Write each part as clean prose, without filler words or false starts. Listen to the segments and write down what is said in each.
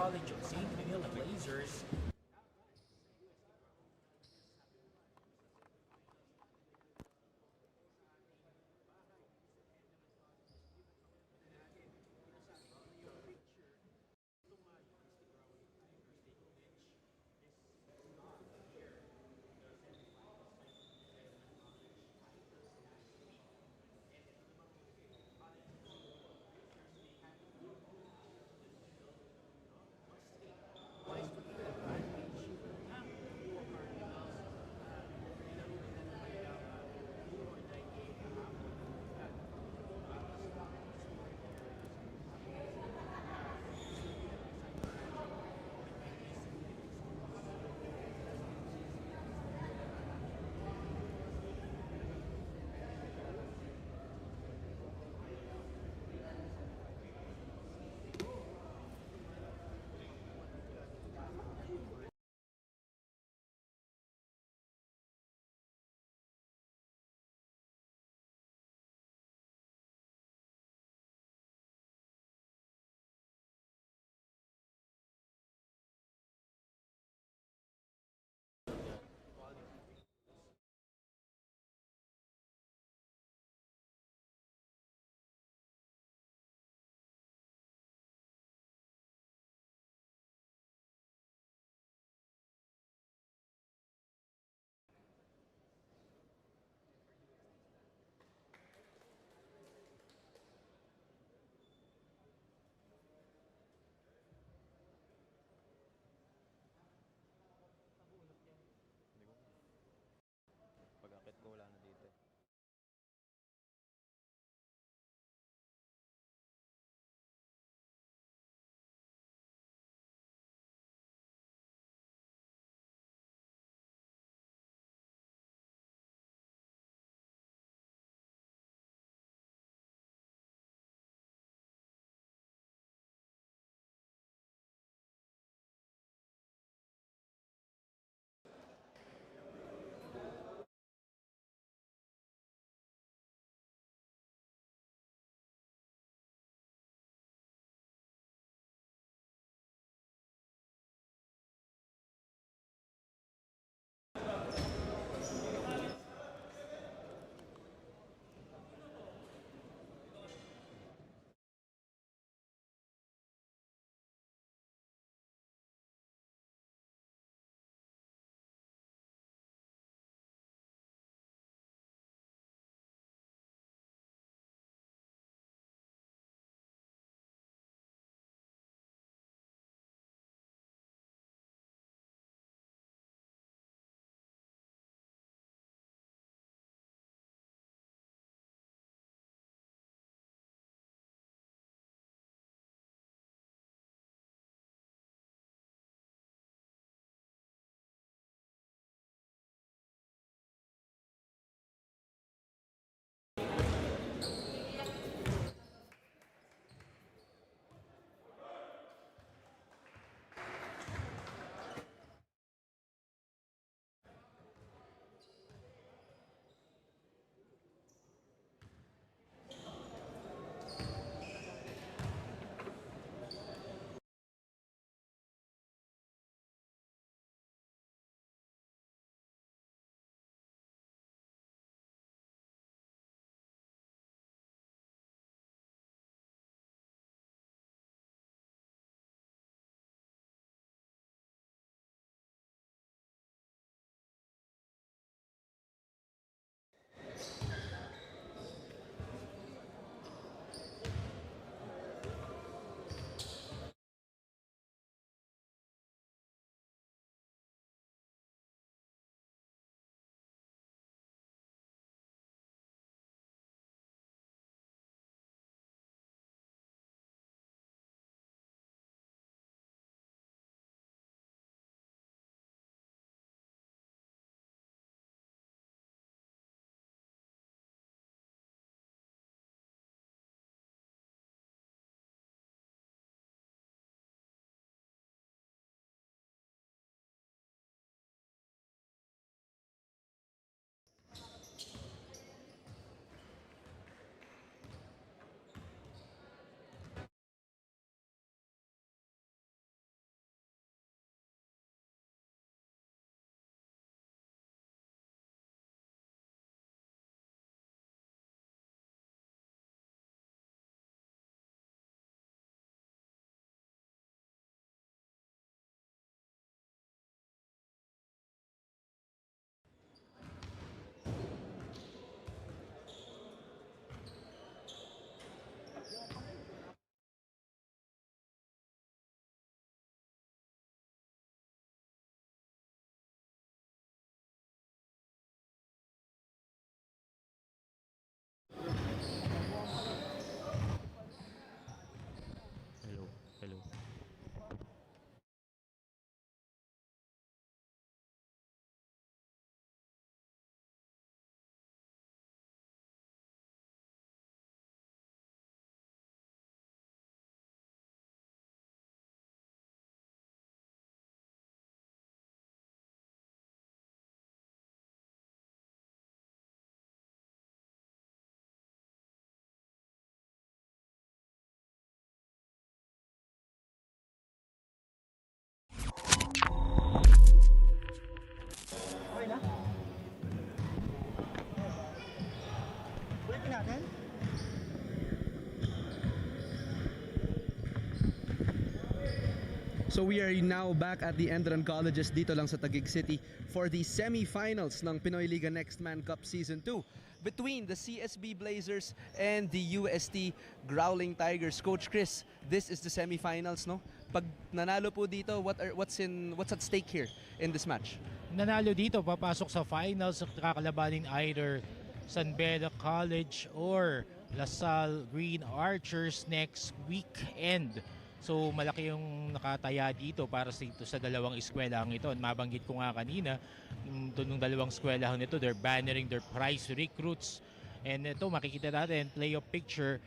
College of St. Manila Blazers. So we are now back at the Enderun Colleges dito lang sa Taguig City for the semifinals ng Pinoyliga Next Man Cup Season 2 between the CSB Blazers and the UST Growling Tigers. Coach Chris, this is the semifinals, no? Pag nanalo po dito, what's at stake here in this match? Nanalo dito, papasok sa finals, kakalabanin either San Beda College or LaSalle Green Archers next weekend. So malaki yung nakataya dito para sa dalawang eskwelahang ito. Mabanggit ko nga kanina, yung dalawang eskwelahang ito, they're bannering their prize recruits. And ito makikita natin, playoff picture,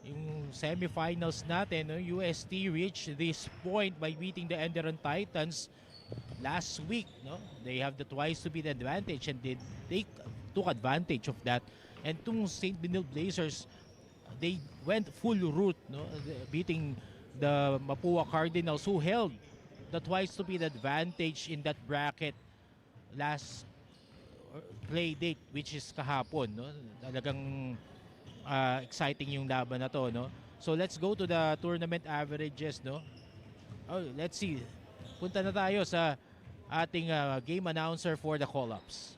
yung semifinals natin, no? UST reached this point by beating the Enderun Titans last week. No? They have the twice to beat advantage and they took advantage of that. And itong St. Benil Blazers, they went full route, no? Beating the Mapua Cardinals who held the twice to beat advantage in that bracket last play date, which is kahapon, no? Talagang exciting yung laban na to, no? So let's go to the tournament averages, no? Oh, let's see. Punta na tayo sa ating game announcer for the call-ups.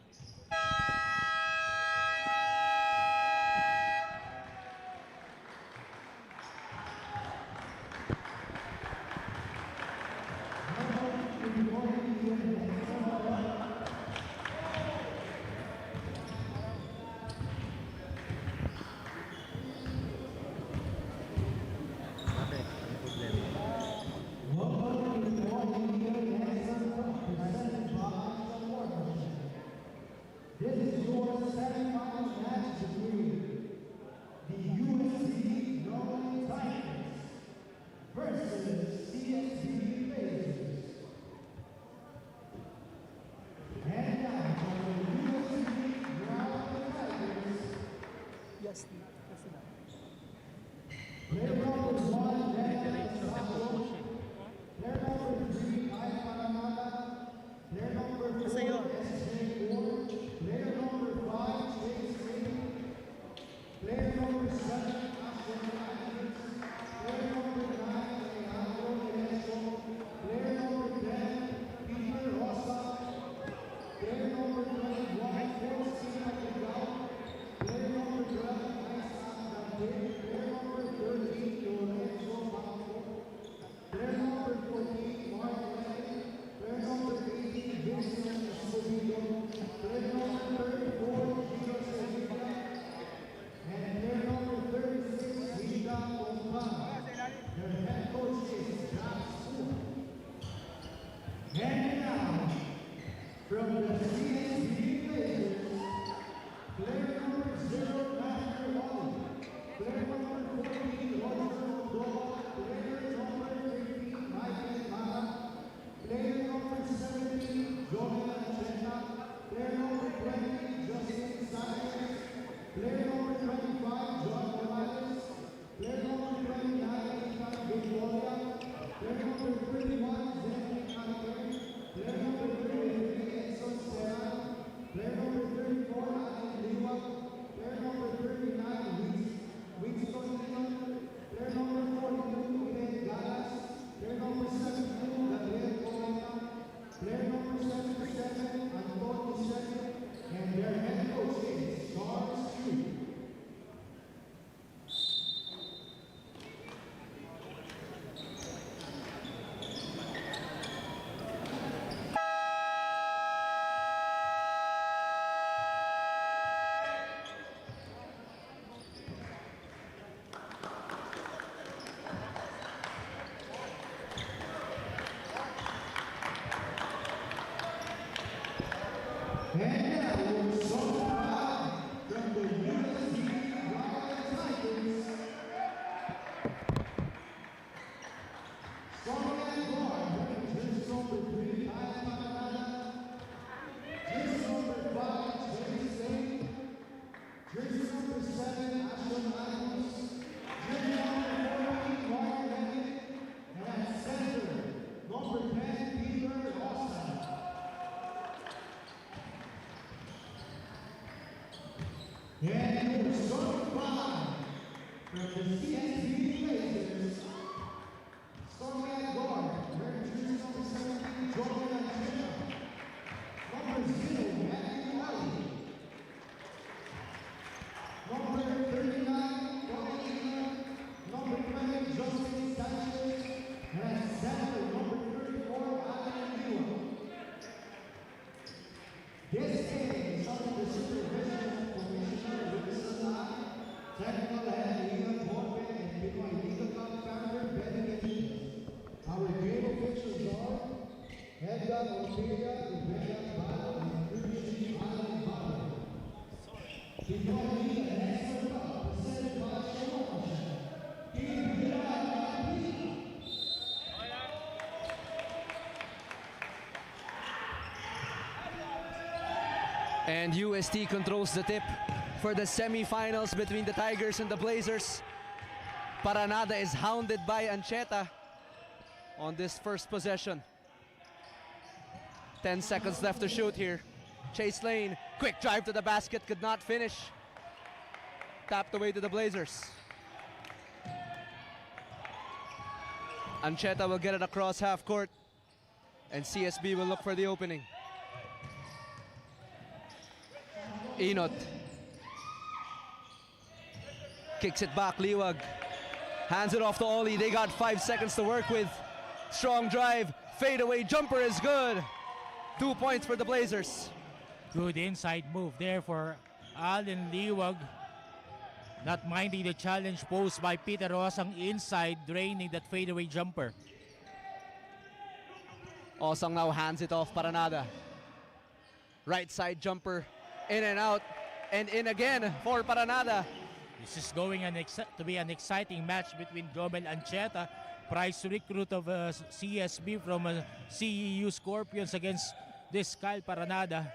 And UST controls the tip for the semifinals between the Tigers and the Blazers. Paranada is hounded by Ancheta on this first possession. 10 seconds left to shoot here. Chase lane, quick drive to the basket, could not finish. Tapped away to the Blazers. Ancheta will get it across half court, and CSB will look for the opening. Inot kicks it back, Liwag hands it off to Oli. They got 5 seconds to work with. Strong drive, fadeaway jumper is good. 2 points for the Blazers. Good inside move there for Allen Liwag. Not minding the challenge posed by Peter Osang inside, draining that fadeaway jumper. Osang now hands it off Paranada. Right side jumper, in and out, and in again for Paranada. This is going to be an exciting match between Jomel Ancheta, prize recruit of CSB from CEU Scorpions, against this Kyle Paranada.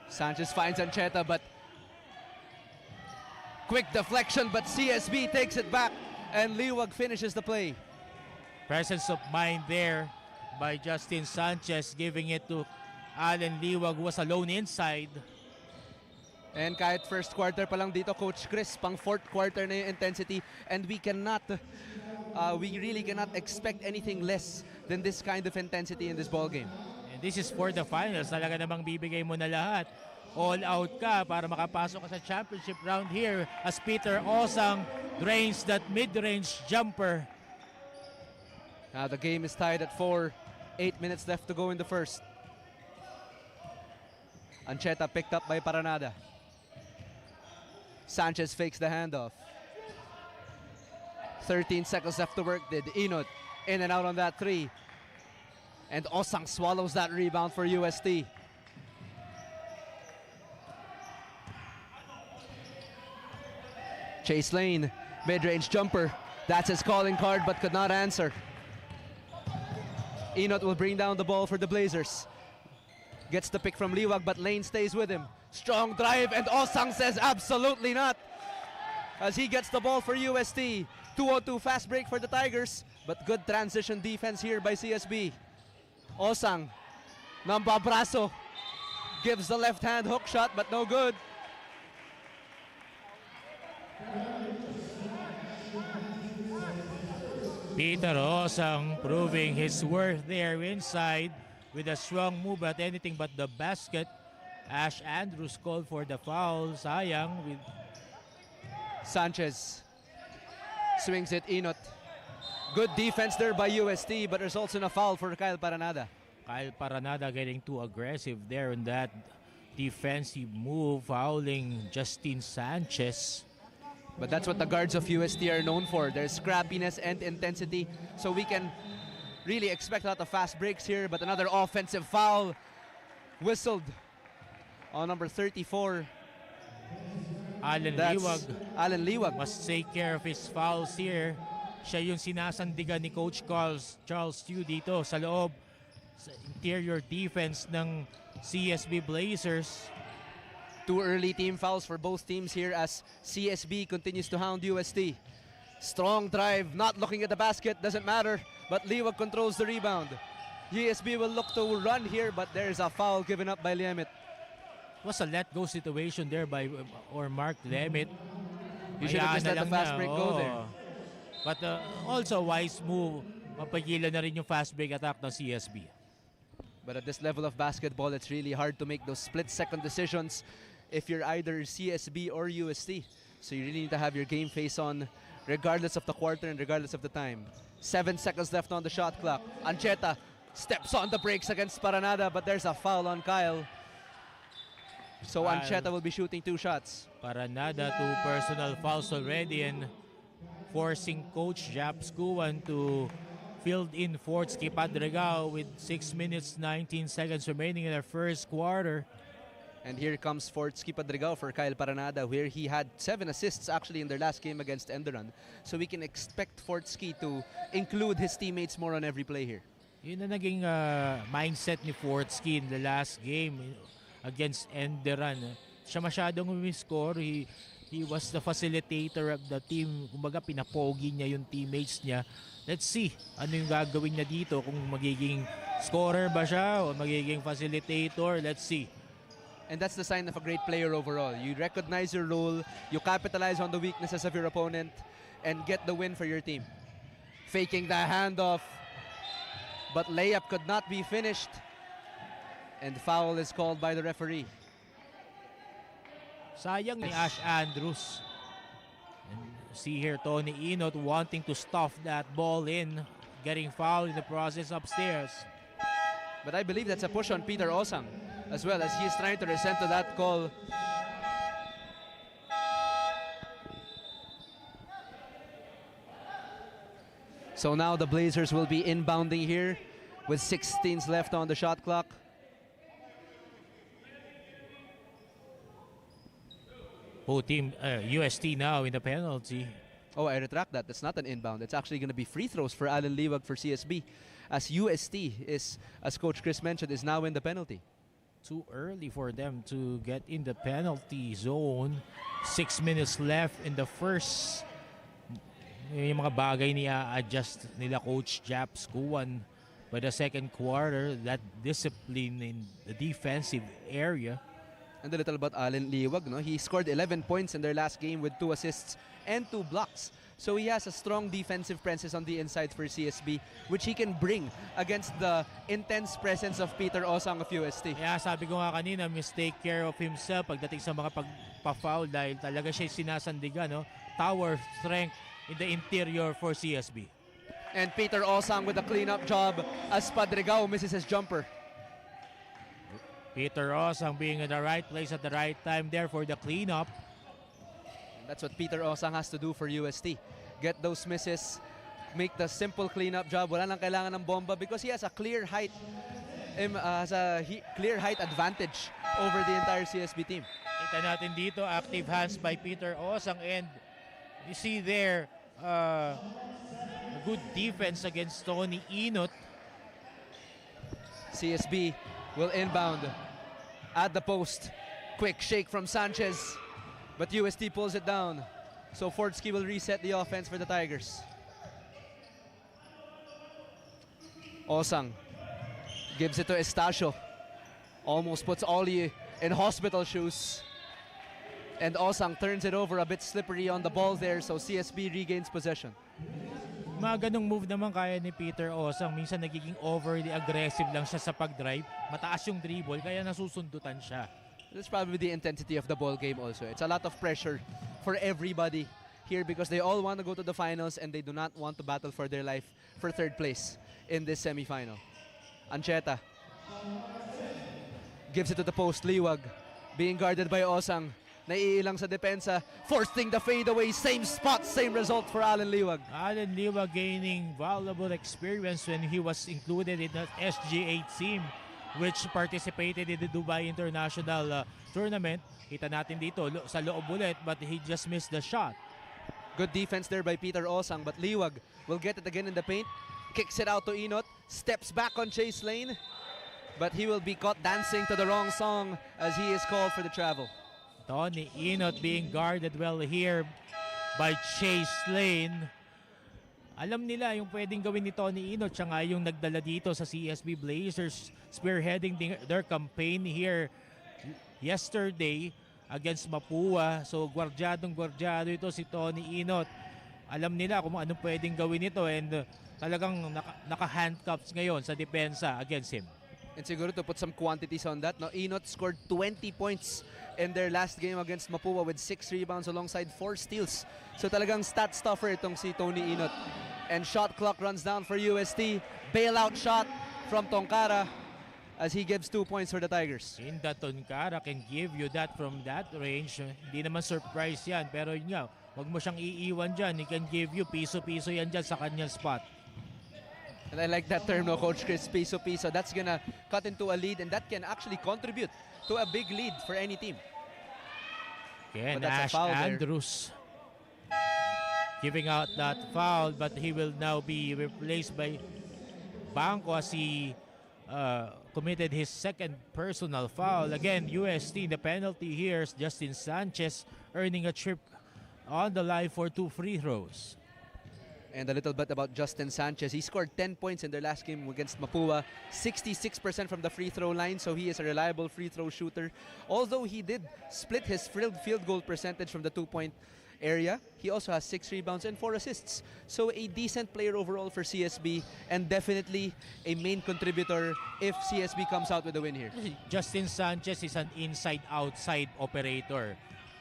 Sanchez finds Ancheta, but quick deflection, but CSB takes it back, and Liwag finishes the play. Presence of mind there by Justin Sanchez, giving it to Allen Liwag, who was alone inside. And kahit first quarter pa lang dito, Coach Chris, pang fourth quarter na yung intensity, and we really cannot expect anything less than this kind of intensity in this ball game. And this is for the finals. Talaga namang bibigay mo na lahat. All out ka para makapasok ka sa championship round here, as Peter Osang drains that mid-range jumper. Now the game is tied at 4. 8 minutes left to go in the first. Ancheta picked up by Paranada. Sanchez fakes the handoff. 13 seconds left to work. Did Inot in and out on that three. And Osang swallows that rebound for UST. Chase lane, mid-range jumper. That's his calling card, but could not answer. Inot will bring down the ball for the Blazers. Gets the pick from Liwag, but Lane stays with him. Strong drive, and Osang says absolutely not, as he gets the ball for UST. 2-on-2 fast break for the Tigers, but good transition defense here by CSB. Osang, nambabraso, gives the left hand hook shot, but no good. Peter Osang proving his worth there inside with a strong move at anything but the basket. Ash Andrews called for the foul. Sayang with Sanchez swings it, Inot. Good defense there by UST, but results in a foul for Kyle Paranada. Kyle Paranada getting too aggressive there on that defensive move, fouling Justin Sanchez. But that's what the guards of UST are known for, their scrappiness and intensity. So we can really expect a lot of fast breaks here, but another offensive foul whistled on number 34. Allen That's Liwag Allen Liwag. must take care of his fouls here. Siya yung sinasandigan ni Coach Charles Tiu dito sa loob sa interior defense ng CSB Blazers. 2 early team fouls for both teams here as CSB continues to hound UST. Strong drive, not looking at the basket, doesn't matter, but Liwag controls the rebound. USB will look to run here, but there's a foul given up by Liemit. Was a let-go situation there by Mark Lemit. You should have just let the fast break go there. But also a wise move, mapagilan na rin yung fast break attack ng CSB. But at this level of basketball, it's really hard to make those split-second decisions if you're either CSB or UST. So you really need to have your game face on regardless of the quarter and regardless of the time. 7 seconds left on the shot clock. Ancheta steps on the brakes against Paranada, but there's a foul on Kyle. So Ancheta will be shooting 2 shots. Paranada, 2 personal fouls already, and forcing Coach Jap Skuan to field in Fortsky Padregao with 6 minutes 19 seconds remaining in the first quarter. And here comes Fortsky Padregao for Kyle Paranada, where he had 7 assists actually in their last game against Enderun. So we can expect Fortsky to include his teammates more on every play here. Yun na naging mindset ni Fortsky in the last game against Enderun. Siya masyadong umiscore. He was the facilitator of the team. Kumbaga pinapogi niya yung teammates niya. Let's see ano yung gagawin niya dito. Kung magiging scorer ba siya o magiging facilitator. Let's see. And that's the sign of a great player overall. You recognize your role, you capitalize on the weaknesses of your opponent, and get the win for your team. Faking the handoff, but layup could not be finished. And foul is called by the referee. Sayang ni Ash Andrews. And see here, Tony Inot wanting to stuff that ball in, getting fouled in the process upstairs. But I believe that's a push on Peter Osang, as well as he is trying to resent to that call. So now the Blazers will be inbounding here with 16 left on the shot clock. Team UST now in the penalty. Oh, I retract that. That's not an inbound. It's actually going to be free throws for Alan Liwag for CSB, as UST is, as Coach Chris mentioned, is now in the penalty. Too early for them to get in the penalty zone. 6 minutes left in the first. Yung mga bagay niya adjust nila Coach Japs Kuwan by the second quarter. That discipline in the defensive area. And a little about Alan Liwag, no? He scored 11 points in their last game with 2 assists and 2 blocks. So he has a strong defensive presence on the inside for CSB, which he can bring against the intense presence of Peter Osang of UST. Kaya sabi ko nga kanina, mistake care of himself pagdating sa mga pagpa-foul dahil talaga siya sinasandigan, no? Tower strength in the interior for CSB. And Peter Osang with a cleanup job as Padregao misses his jumper. Peter Osang being in the right place at the right time there for the cleanup. And that's what Peter Osang has to do for UST. Get those misses, make the simple cleanup job. Wala nang kailangan ng bomba because he has a clear height advantage over the entire CSB team. Kita natin dito, active hands by Peter Osang, and you see there, a good defense against Tony Inot. CSB will inbound at the post. Quick shake from Sanchez, but UST pulls it down. So Fortsky will reset the offense for the Tigers. Osang gives it to Estacio. Almost puts Oli in hospital shoes. And Osang turns it over, a bit slippery on the ball there, so CSB regains possession. Mga ganong move naman kaya ni Peter Osang. Minsan nagiging overly aggressive lang siya sa pag-drive. Mataas yung dribble, kaya nasusundutan siya. That's probably the intensity of the ball game also. It's a lot of pressure for everybody here because they all want to go to the finals and they do not want to battle for their life for third place in this semifinal. Ancheta gives it to the post. Liwag being guarded by Osang. Naiilang sa depensa, forcing the fadeaway. Same spot, same result for Alan Liwag. Alan Liwag gaining valuable experience when he was included in the SGA team, which participated in the Dubai International Tournament. Kita natin dito sa loob ulit, but he just missed the shot. Good defense there by Peter Osang, but Liwag will get it again in the paint. Kicks it out to Inot, steps back on Chase Lane, but he will be caught dancing to the wrong song as he is called for the travel. Tony Inot being guarded well here by Chase Lane. Alam nila yung pwedeng gawin ni Tony Inot. Siya nga yung nagdala dito sa CSB Blazers, spearheading their campaign here yesterday against Mapua. So gwardyado ito si Tony Inot. Alam nila kung anong pwedeng gawin ito, and talagang naka-handcuffs ngayon sa depensa against him. And siguro to put some quantities on that, no, Inot scored 20 points in their last game against Mapua with 6 rebounds alongside 4 steals. So talagang stat stuffer itong si Tony Inot. And shot clock runs down for UST. Bailout shot from Tonkara as he gives 2 points for the Tigers. Inda Tonkara can give you that from that range. Hindi naman surprise yan, pero yun nga, huwag mo siyang iiwan dyan. He can give you piso-piso yan dyan sa kanyang spot. And I like that term, no, Coach Chris, piso-piso. That's gonna cut into a lead, and that can actually contribute to a big lead for any team. Again, But Ash that's a foul there. Andrews giving out that foul, but he will now be replaced by Bangko as he committed his second personal foul. Again, UST, the penalty here is Justin Sanchez earning a trip on the line for 2 free throws. And a little bit about Justin Sanchez. He scored 10 points in their last game against Mapua. 66% from the free throw line, so he is a reliable free throw shooter. Although he did split his field goal percentage from the 2-point area, he also has 6 rebounds and 4 assists. So a decent player overall for CSB, and definitely a main contributor if CSB comes out with a win here. Justin Sanchez is an inside-outside operator.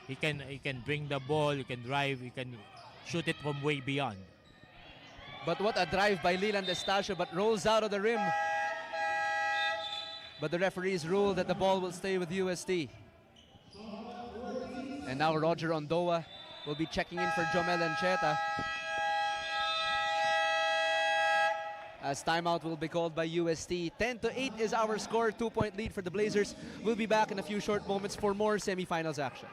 He can bring the ball, he can drive, he can shoot it from way beyond. But what a drive by Leland Estacio, but rolls out of the rim. But the referees rule that the ball will stay with UST. And now Roger Ondoa will be checking in for Jomel Encheta, as timeout will be called by UST. 10-8 is our score, 2-point lead for the Blazers. We'll be back in a few short moments for more semifinals action.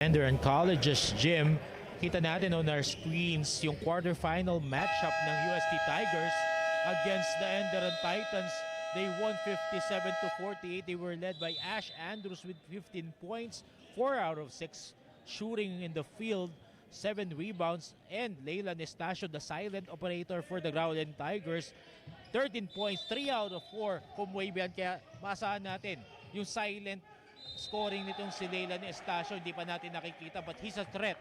Enderun Colleges gym. Kita natin on our screens yung quarterfinal matchup ng UST Tigers against the Enderun Titans. They won 57-48. They were led by Ash Andrews with 15 points, 4 out of 6 shooting in the field, 7 rebounds, and Leyland Estacio, the silent operator for the Growling Tigers, 13 points, 3 out of 4 from way beyond. Kaya masahan natin yung silent scoring nitong si Leyland Estacio, hindi pa natin nakikita, but he's a threat,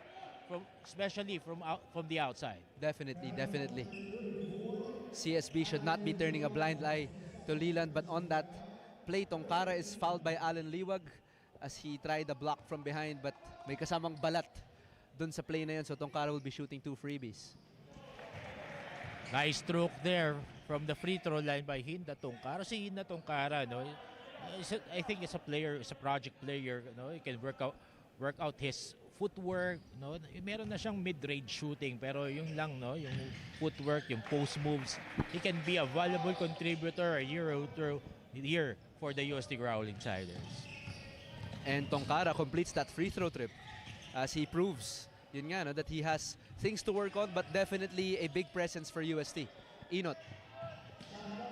especially from the outside. Definitely. CSB should not be turning a blind eye to Leland, but on that play, Tongkara is fouled by Alan Liwag as he tried a block from behind, but may kasamang balat dun sa play na yun, so Tongkara will be shooting 2 freebies. Nice stroke there from the free throw line by Hinda Tongkara. Si Hinda Tongkara, no, I think it's a player, it's a project player, no? He can work out his footwork, no? Meron na siyang mid-range shooting, pero yung lang, no, yung footwork, yung post moves, he can be a valuable contributor a year here for the UST Growling Tigers. And Tongkara completes that free throw trip as he proves, yun nga, no, that he has things to work on, but definitely a big presence for UST. Inot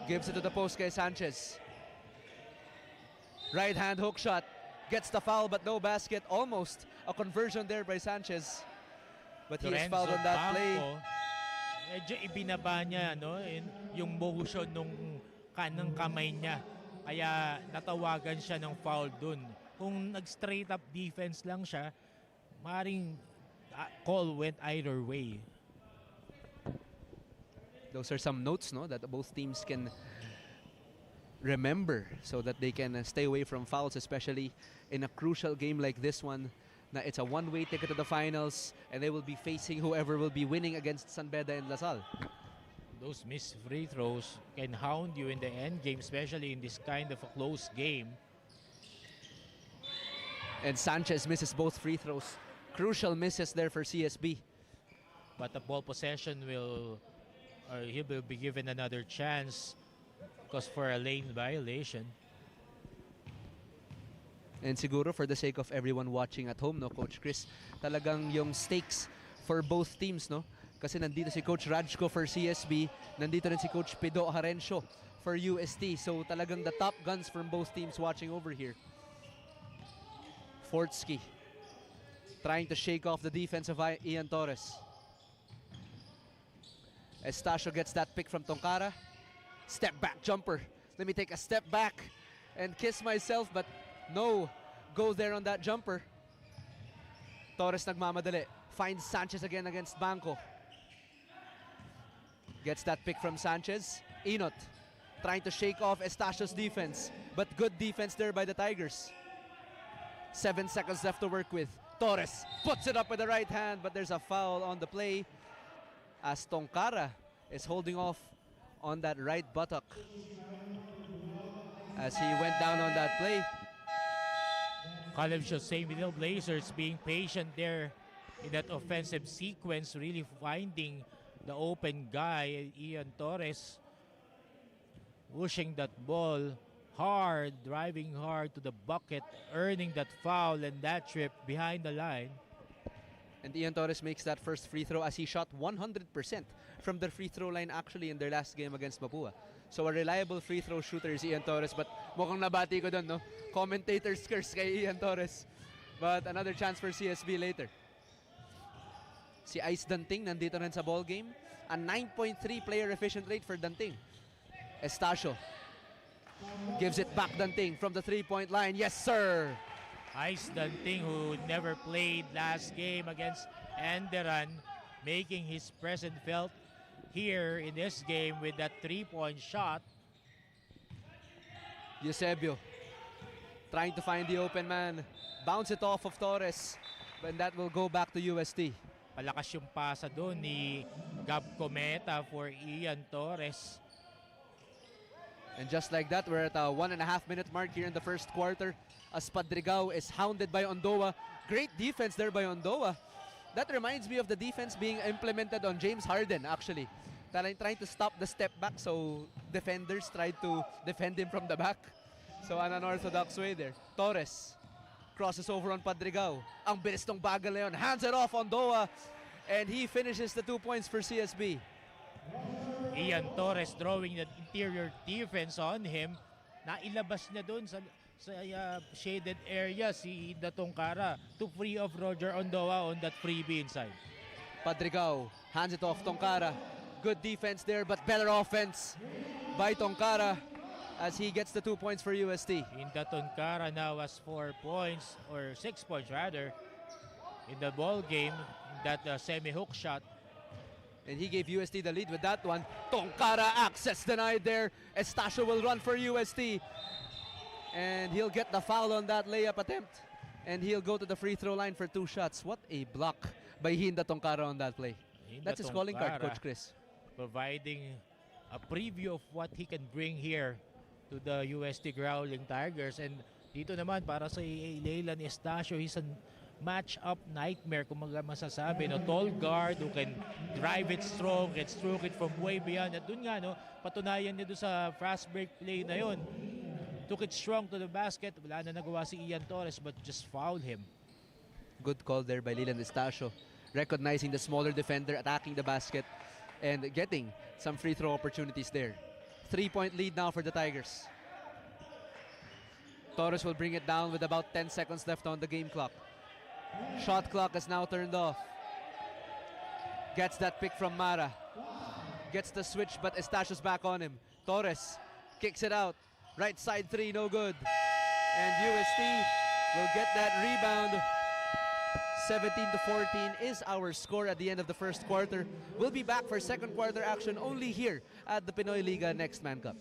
gives it to the post kay Sanchez. Right hand hook shot, gets the foul but no basket. Almost a conversion there by Sanchez, but he is fouled on that play. Medyo ibinaba niya, no, yung motion nung kanang kamay niya, kaya natawagan siya ng foul dun. Kung nag-straight up defense lang siya, maring call went either way. Those are some notes, no, that both teams can remember so that they can stay away from fouls, especially in a crucial game like this one. Na it's a one-way ticket to the finals, and they will be facing whoever will be winning against San Beda and Lasal. Those missed free throws can hound you in the end game, especially in this kind of a close game. And Sanchez misses both free throws. Crucial misses there for CSB. But the ball possession he will be given another chance because for a lane violation. And siguro for the sake of everyone watching at home, no, Coach Chris, talagang yung stakes for both teams, no? Kasi nandito si Coach Rajko for CSB, nandito rin si Coach Pido Harencio for UST. So talagang the top guns from both teams watching over here. Fortsky trying to shake off the defense of Ian Torres. Estacio gets that pick from Tongkara. Step back jumper. Let me take a step back and kiss myself, but no go there on that jumper. Torres nagmamadali. Finds Sanchez again against Banco. Gets that pick from Sanchez. Inot trying to shake off Estacio's defense, but good defense there by the Tigers. 7 seconds left to work with. Torres puts it up with the right hand, but there's a foul on the play as Tongkara is holding off on that right buttock as he went down on that play. College of St. Blazers being patient there in that offensive sequence, really finding the open guy, Ian Torres, pushing that ball hard, driving hard to the bucket, earning that foul and that trip behind the line. And Ian Torres makes that first free throw as he shot 100% from the free throw line actually in their last game against Mapua. So a reliable free throw shooter is Ian Torres, but mukhang nabati ko dun, no? Commentators curse kay Ian Torres. But another chance for CSB later. Si Ice Danting nandito rin sa ball game. A 9.3 player efficient rate for Danting. Estacio gives it back Danting from the three-point line. Yes, sir! Ice Danting, who never played last game against Enderun, making his presence felt here in this game with that three-point shot. Eusebio trying to find the open man. Bounce it off of Torres. But that will go back to UST. Palakas yung pasa doon ni Gab Cometa for Ian Torres. And just like that, we're at a 1.5 minute mark here in the first quarter. As Padrigao is hounded by Ondoa. Great defense there by Ondoa. That reminds me of the defense being implemented on James Harden, actually. Trying to stop the step back, so defenders tried to defend him from the back. So an unorthodox way there. Torres crosses over on Padrigao. Ang bilis tong bagal na yun. Hands it off Ondoa. And he finishes the 2 points for CSB. Ian Torres drawing the interior defense on him. Nailabas niya doon sa shaded area si Tongkara to free off Roger Ondoa on that freebie inside. Padrigao hands it off Tongkara. Good defense there, but better offense by Tongkara as he gets the 2 points for UST. Tongkara now has 4 points, or 6 points rather, in the ball game, in that semi-hook shot. And he gave UST the lead with that one. Tongkara, access denied there. Estacio will run for UST. And he'll get the foul on that layup attempt. And he'll go to the free throw line for 2 shots. What a block by Hinda Tongkara on that play. That's his calling card, Coach Chris. Providing a preview of what he can bring here to the UST Growling Tigers. And dito naman, para sa Leyland Estacio, he's a match-up nightmare, kung masasabi. No? Tall guard who can drive it strong, can stroke it from way beyond. At dun nga, no, patunayan niya doon sa fast break play na yun. Took it strong to the basket. Wala na nagawa si Ian Torres but just fouled him. Good call there by Leyland Estacio. Recognizing the smaller defender, attacking the basket, and getting some free throw opportunities there. 3-point lead now for the Tigers. Torres will bring it down with about 10 seconds left on the game clock. Shot clock is now turned off. Gets that pick from Mara. Gets the switch, but Estacio's back on him. Torres kicks it out. Right side three, no good. And UST will get that rebound. 17-14 is our score at the end of the first quarter. We'll be back for second quarter action only here at the Pinoyliga Next Man Cup.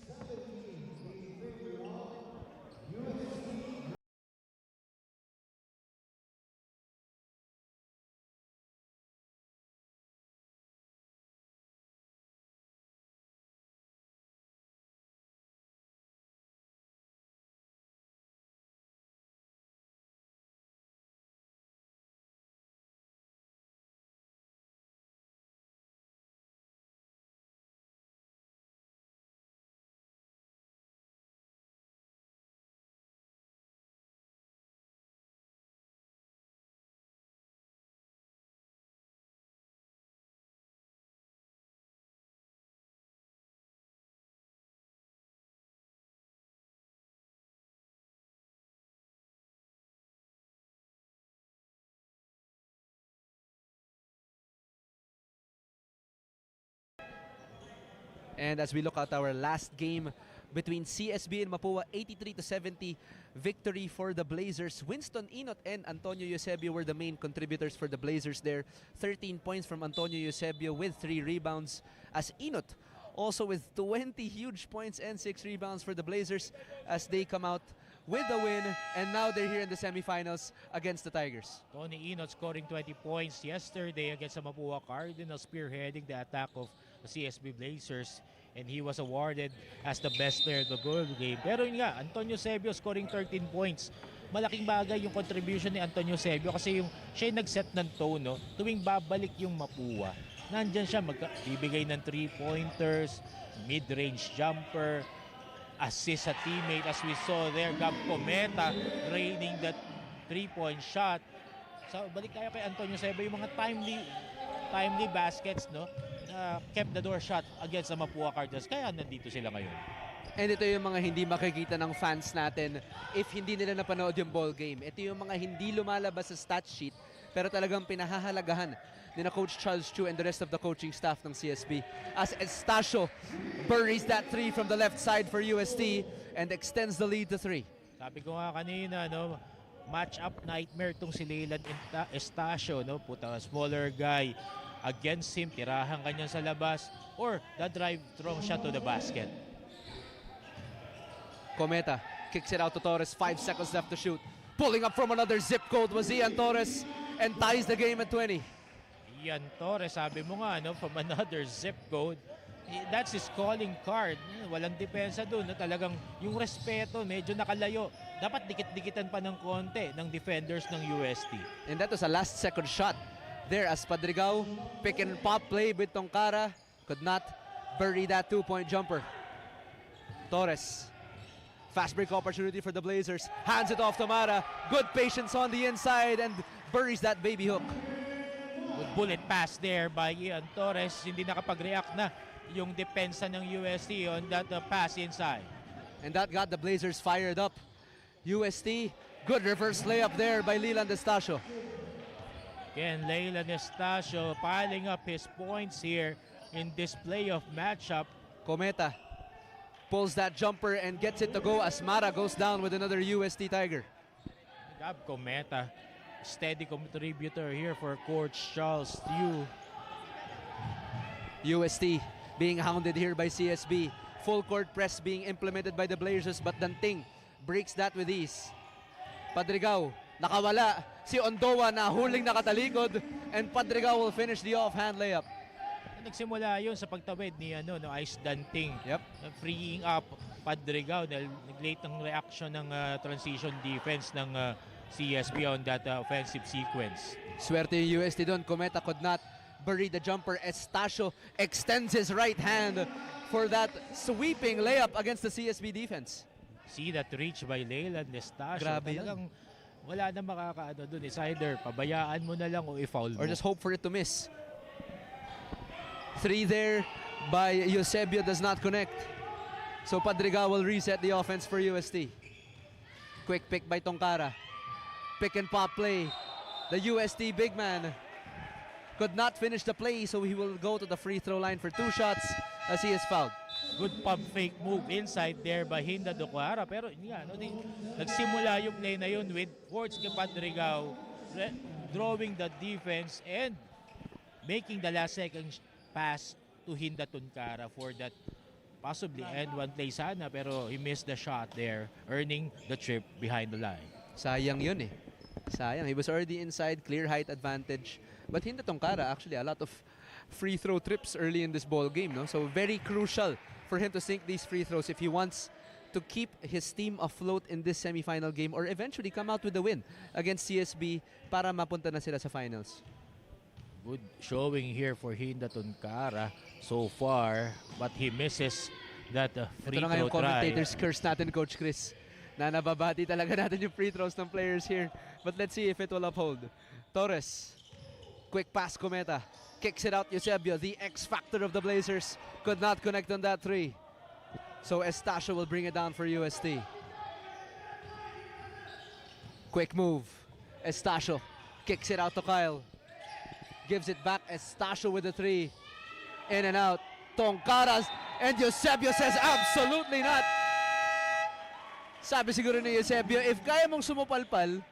And as we look at our last game between CSB and Mapua, 83-70 victory for the Blazers. Winston Inot and Antonio Eusebio were the main contributors for the Blazers there. 13 points from Antonio Eusebio with 3 rebounds, as Inot also with 20 huge points and 6 rebounds for the Blazers as they come out with the win, and now they're here in the semifinals against the Tigers. Tony Inot scoring 20 points yesterday against the Mapua Cardinals, spearheading the attack of the CSB Blazers, and he was awarded as the best player of the goal game. Pero yun nga, Antonio Sebio scoring 13 points. Malaking bagay yung contribution ni Antonio Sebio kasi siya yung nag-set ng tone, no? Tuwing babalik yung Mapua, nandyan siya bibigay ng 3-pointers, mid-range jumper, assist sa teammate as we saw there. Gab Cometa draining that 3-point shot. So balik tayo kay Antonio Sebio, yung mga timely baskets, no? Kept the door shut against the Mapua Cardinals. Kaya nandito sila ngayon. And ito yung mga hindi makikita ng fans natin if hindi nila napanood yung ball game. Ito yung mga hindi lumalabas sa stat sheet pero talagang pinahahalagahan ni na Coach Charles Chu and the rest of the coaching staff ng CSB. As Estacio buries that 3 from the left side for UST and extends the lead to 3. Sabi ko nga kanina, no, match-up nightmare tong si Leyland Estacio, no? Puta, smaller guy against him, tirahan kanya sa labas or the drive strong shot to the basket. Cometa kicks it out to Torres, 5 seconds left to shoot. Pulling up from another zip code was Ian Torres and ties the game at 20. Ian Torres, sabi mo nga, no, from another zip code. That's his calling card. Walang depensa doon. No? Talagang yung respeto, medyo nakalayo. Dapat dikit-dikitan pa ng konti ng defenders ng UST. And that was a last second shot there as Padrigao pick and pop play with Tongkara could not bury that 2-point jumper. Torres, fast break opportunity for the Blazers, hands it off to Mara, good patience on the inside and buries that baby hook. Good bullet pass there by Ian Torres. Hindi nakapag-react na yung depensa ng UST on that pass inside. And that got the Blazers fired up. UST, good reverse layup there by Leland Estacio. Again, Leyland Estacio piling up his points here in this playoff matchup. Cometa pulls that jumper and gets it to go as Mara goes down with another UST Tiger. Gab Cometa, steady contributor here for Coach Charles Yu. UST being hounded here by CSB. Full court press being implemented by the Blazers but Danting breaks that with ease. Padrigao nakawala. Si Ondoa na huling nakatalikod and Padrigao will finish the offhand layup. Nagsimula yun sa pagtawid ni Ice Danting. Yep. Freeing up Padrigao dahil nag-late ng reaction ng transition defense ng CSB on that offensive sequence. Swerte yung UST doon. Cometa could not bury the jumper. Estacio extends his right hand for that sweeping layup against the CSB defense. See that reach by Leyland Estacio. Grabe Talagang wala na makakaano doon. It's either pabayaan mo na lang o i-foul mo. Or just hope for it to miss. 3 there by Eusebio does not connect. So Padrigao will reset the offense for UST. Quick pick by Tongkara. Pick and pop play. The UST big man could not finish the play, so he will go to the free throw line for 2 shots as he is fouled. Good pump fake move inside there by Hinda Ducuara. Pero nagsimula yung play na yun with Forts Padrigao drawing the defense and making the last second pass to Hinda Tunkara for that possibly end one play sana, pero he missed the shot there, earning the trip behind the line. Sayang yun eh. Sayang. He was already inside, clear height advantage. But Hinda Tongkara actually a lot of free throw trips early in this ball game, no? So very crucial for him to sink these free throws if he wants to keep his team afloat in this semifinal game or eventually come out with a win against CSB para mapunta na sila sa finals. Good showing here for Hinda Tunkara so far, but he misses that free Ito na nga throw yung try. commentators curse natin, Coach Chris, na nababati talaga natin yung free throws ng players here. But let's see if it will uphold. Torres, quick pass Cometa, kicks it out Eusebio, the X factor of the Blazers, could not connect on that 3. So Estacio will bring it down for UST. Quick move, Estacio kicks it out to Kyle. Gives it back, Estacio with the 3. In and out. Tongkaras, and Eusebio says absolutely not. Sabi siguro ni Eusebio, if kaya mong sumupalpal,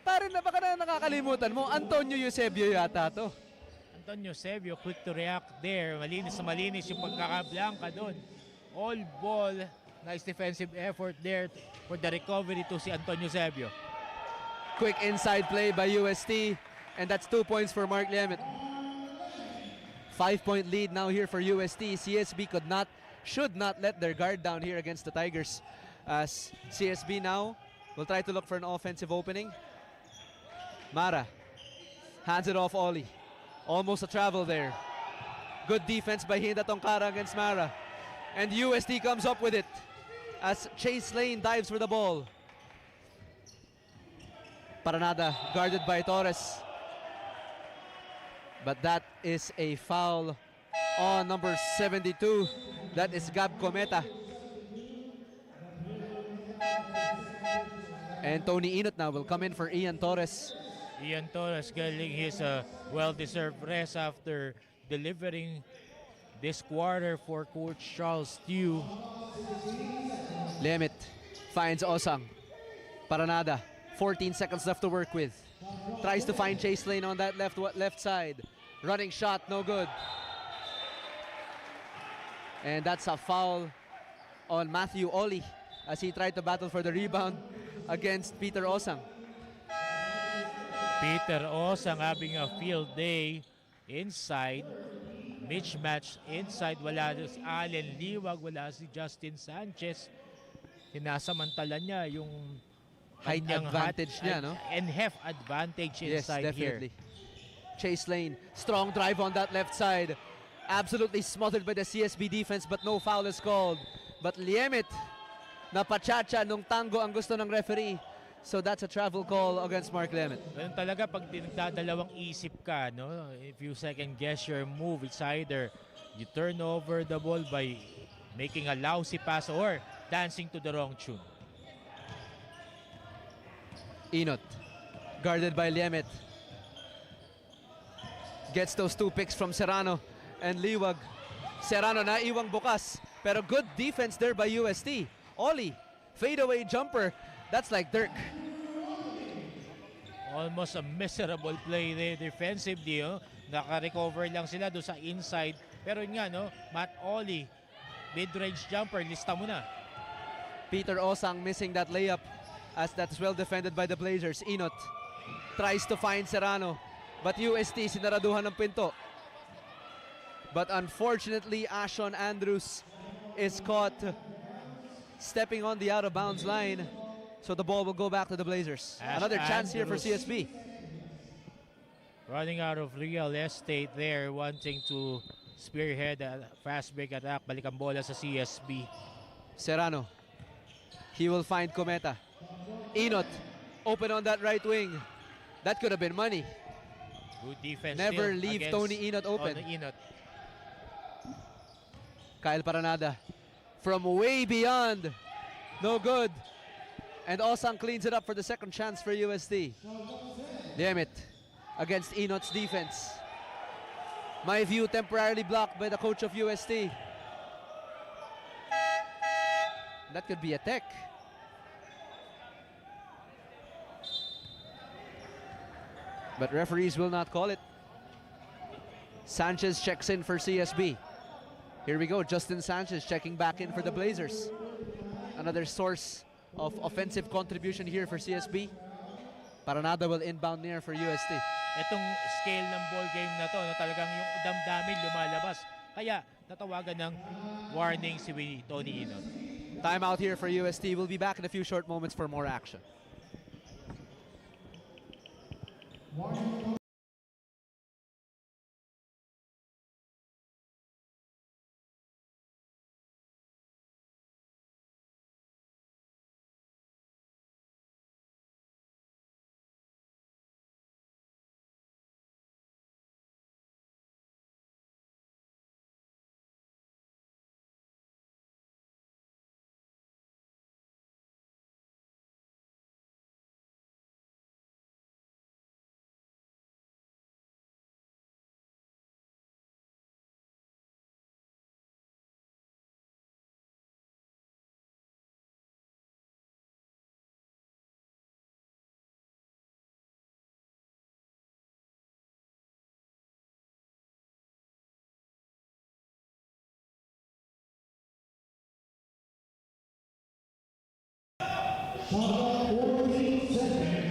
parang na baka na nakakalimutan mo, Antonio Eusebio yata to. Antonio Eusebio quick to react there. Malinis na malinis yung pagkakablanka doon. All ball. Nice defensive effort there for the recovery to si Antonio Eusebio. Quick inside play by UST. And that's 2 points for Mark Liamet. 5-point lead now here for UST. CSB should not let their guard down here against the Tigers, as CSB now will try to look for an offensive opening. Mara hands it off Oli. Almost a travel there. Good defense by Hinda Tongkara against Mara. And UST comes up with it as Chase Lane dives for the ball. Paranada guarded by Torres. But that is a foul on number 72. That is Gab Cometa. And Tony Inot now will come in for Ian Torres. Ian Torres getting his well-deserved rest after delivering this quarter for Coach Charles Tew. Lemit finds Osang. Paranada, 14 seconds left to work with. Tries to find Chase Lane on that left side. Running shot, no good. And that's a foul on Matthew Oli as he tried to battle for the rebound against Peter Osang. Peter Osang having a field day inside. Mismatch inside. Wala si Allen Liwag, wala si Justin Sanchez. Sinasamantala niya yung Height advantage niya, no? And half advantage inside definitely. here. Chase Lane, strong drive on that left side. Absolutely smothered by the CSB defense, but no foul is called. But Liemit, napachacha nung tango ang gusto ng referee. So that's a travel call against Mark Liemit. Ganun talaga pag nagdadalawang isip ka, no? If you second guess your move, it's either you turn over the ball by making a lousy pass or dancing to the wrong tune. Inot, guarded by Liemit. Gets those two picks from Serrano and Liwag. Serrano naiwang bukas, pero good defense there by UST. Oli, fadeaway jumper. That's like Dirk. Almost a miserable play there defensively. Oh. Naka-recover lang sila doon sa inside. Pero yun nga, no? Matt Oli, mid-range jumper, lista mo na. Peter Osang missing that layup as that's well defended by the Blazers. Inot tries to find Serrano, but UST sinaraduhan ng pinto. But unfortunately, Ashon Andrews is caught stepping on the out-of-bounds line. So the ball will go back to the Blazers. Another chance here for CSB. Running out of real estate there, wanting to spearhead a fast break attack. Balik ang bola sa CSB. Serrano. He will find Cometa. Inot, open on that right wing. That could have been money. Good defense. Never leave Tony Inot open. Inot. Kyle Paranada from way beyond. No good. And Osang cleans it up for the second chance for UST. Damn it. Against Inot's defense. My view temporarily blocked by the coach of UST. That could be a tech. But referees will not call it. Sanchez checks in for CSB. Here we go, Justin Sanchez checking back in for the Blazers. Another source of offensive contribution here for CSB. Paranada will inbound near for UST. Itong scale ng ball game na to, no, talagang yung damdamin lumalabas. Kaya natawagan ng warning si Tony Inot. Timeout here for UST. We'll be back in a few short moments for more action.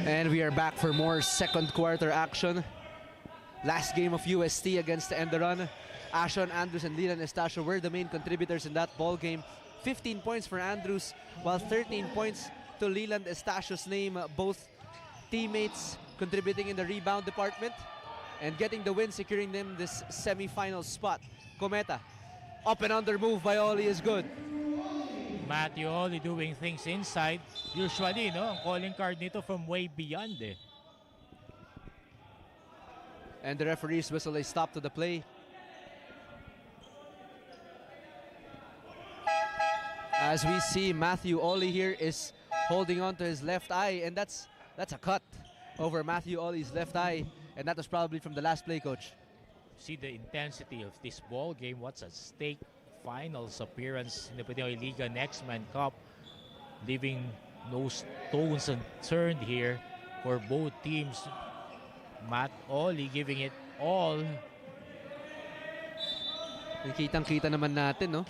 And we are back for more second quarter action. last game of UST against Enderun. Ashon Andrews and Leland Estacio were the main contributors in that ball game. 15 points for Andrews, while 13 points to Leland Estacio's name. Both teammates contributing in the rebound department and getting the win, securing them this semi-final spot. Cometa, up and under move by Oli is good. Matthew Oli doing things inside. Usually, no, ang calling card nito from way beyond eh. And the referees whistle a stop to the play. As we see, Matthew Oli here is holding on to his left eye, and that's a cut over Matthew Oli's left eye, and that was probably from the last play, coach. See the intensity of this ball game. What's at stake? Finals appearance in the Pinoyliga Next Man Cup, leaving no stones unturned here for both teams. Matt Oli giving it all. Kitang-kita naman natin, no?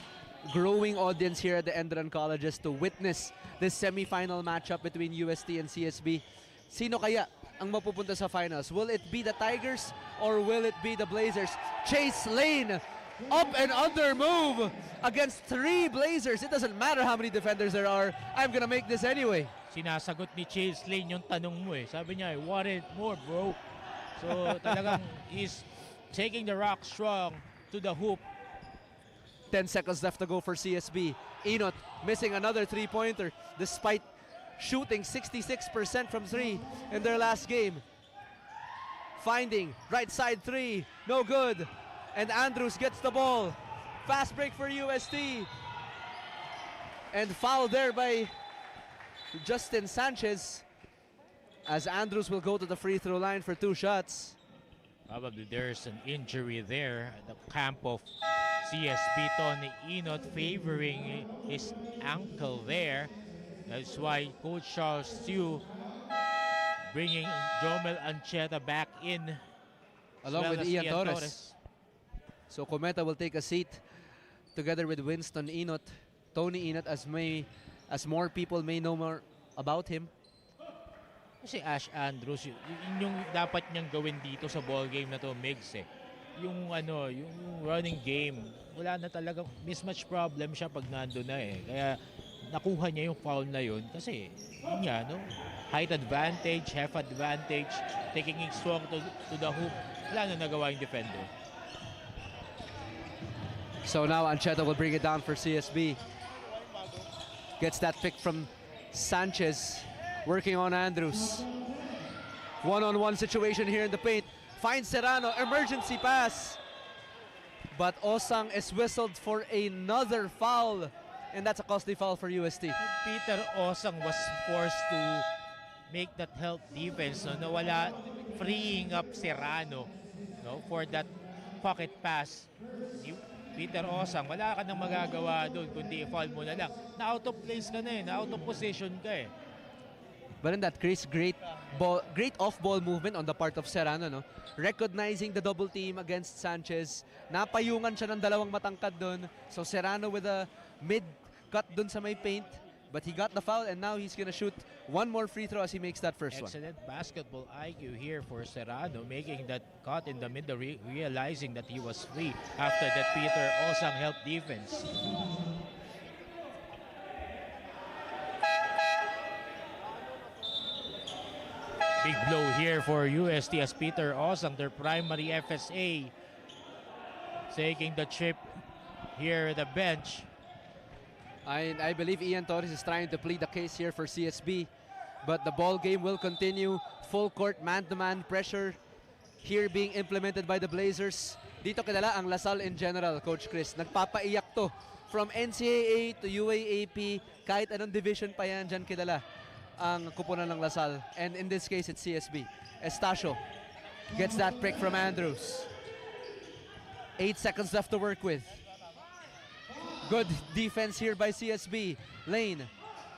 Growing audience here at the Enderun Colleges to witness this semi-final matchup between UST and CSB. Sino kaya ang mapupunta sa finals? Will it be the Tigers or will it be the Blazers? Chase Lane, up and under move against 3 Blazers. It doesn't matter how many defenders there are. I'm gonna make this anyway. Sinasagot ni Chase Lane yung tanong mo eh. Sabi niya, I want it more, bro. So talagang he's taking the rock strong to the hoop. 10 seconds left to go for CSB. Enot missing another 3-pointer despite shooting 66% from 3 in their last game. Finding right side 3, no good. And Andrews gets the ball. Fast break for UST. And foul there by Justin Sanchez, as Andrews will go to the free throw line for 2 shots. Probably there's an injury there at the camp of CSB. Tony Enot favoring his ankle there. That's why Coach Charles Stew bringing Jomel Ancheta back in, Along well with as Ian Torres. So Cometa will take a seat together with Winston Enot, Tony Enot, as more people may know more about him. Kasi Ash Andrews, yun yung dapat niyang gawin dito sa ball game na to, Migs eh. Yung running game, wala na talagang mismatch problem siya pag nando na eh. Kaya nakuha niya yung foul na yun kasi yun nga, no? Height advantage, half advantage, taking it strong to the hoop. Wala na nagawa yung defender. So now Ancheta will bring it down for CSB. Gets that pick from Sanchez, working on Andrews. One-on-one situation here in the paint. Finds Serrano, emergency pass. But Osang is whistled for another foul. And that's a costly foul for UST. Peter Osang was forced to make that help defense, no? Nawala, freeing up Serrano, no, for that pocket pass. Peter Osang, wala ka nang magagawa doon kundi foul mo na lang. Na out of place ka na eh, na out of position ka eh. But in that case, great off-ball movement on the part of Serrano, no? Recognizing the double team against Sanchez. Napayungan siya ng dalawang matangkad doon. So Serrano with a mid-cut doon sa may paint. But he got the foul and now he's gonna shoot one more free throw as he makes that first one. Excellent basketball IQ here for Serrano, making that cut in the middle, realizing that he was free after that Peter Osang helped defense. Big blow here for UST as Peter Osang, their primary FSA, taking the trip here at the bench. I believe Ian Torres is trying to plead the case here for CSB, but the ball game will continue. Full court man-to-man pressure here being implemented by the Blazers. Dito kilala ang Lasal in general, Coach Chris. Nagpapaiyak to. From NCAA to UAAP, kahit anong division pa yan, dyan kilala ang kupunan ng Lasal. And in this case, it's CSB. Estacio gets that pick from Andrews. 8 seconds left to work with. Good defense here by CSB. Lane,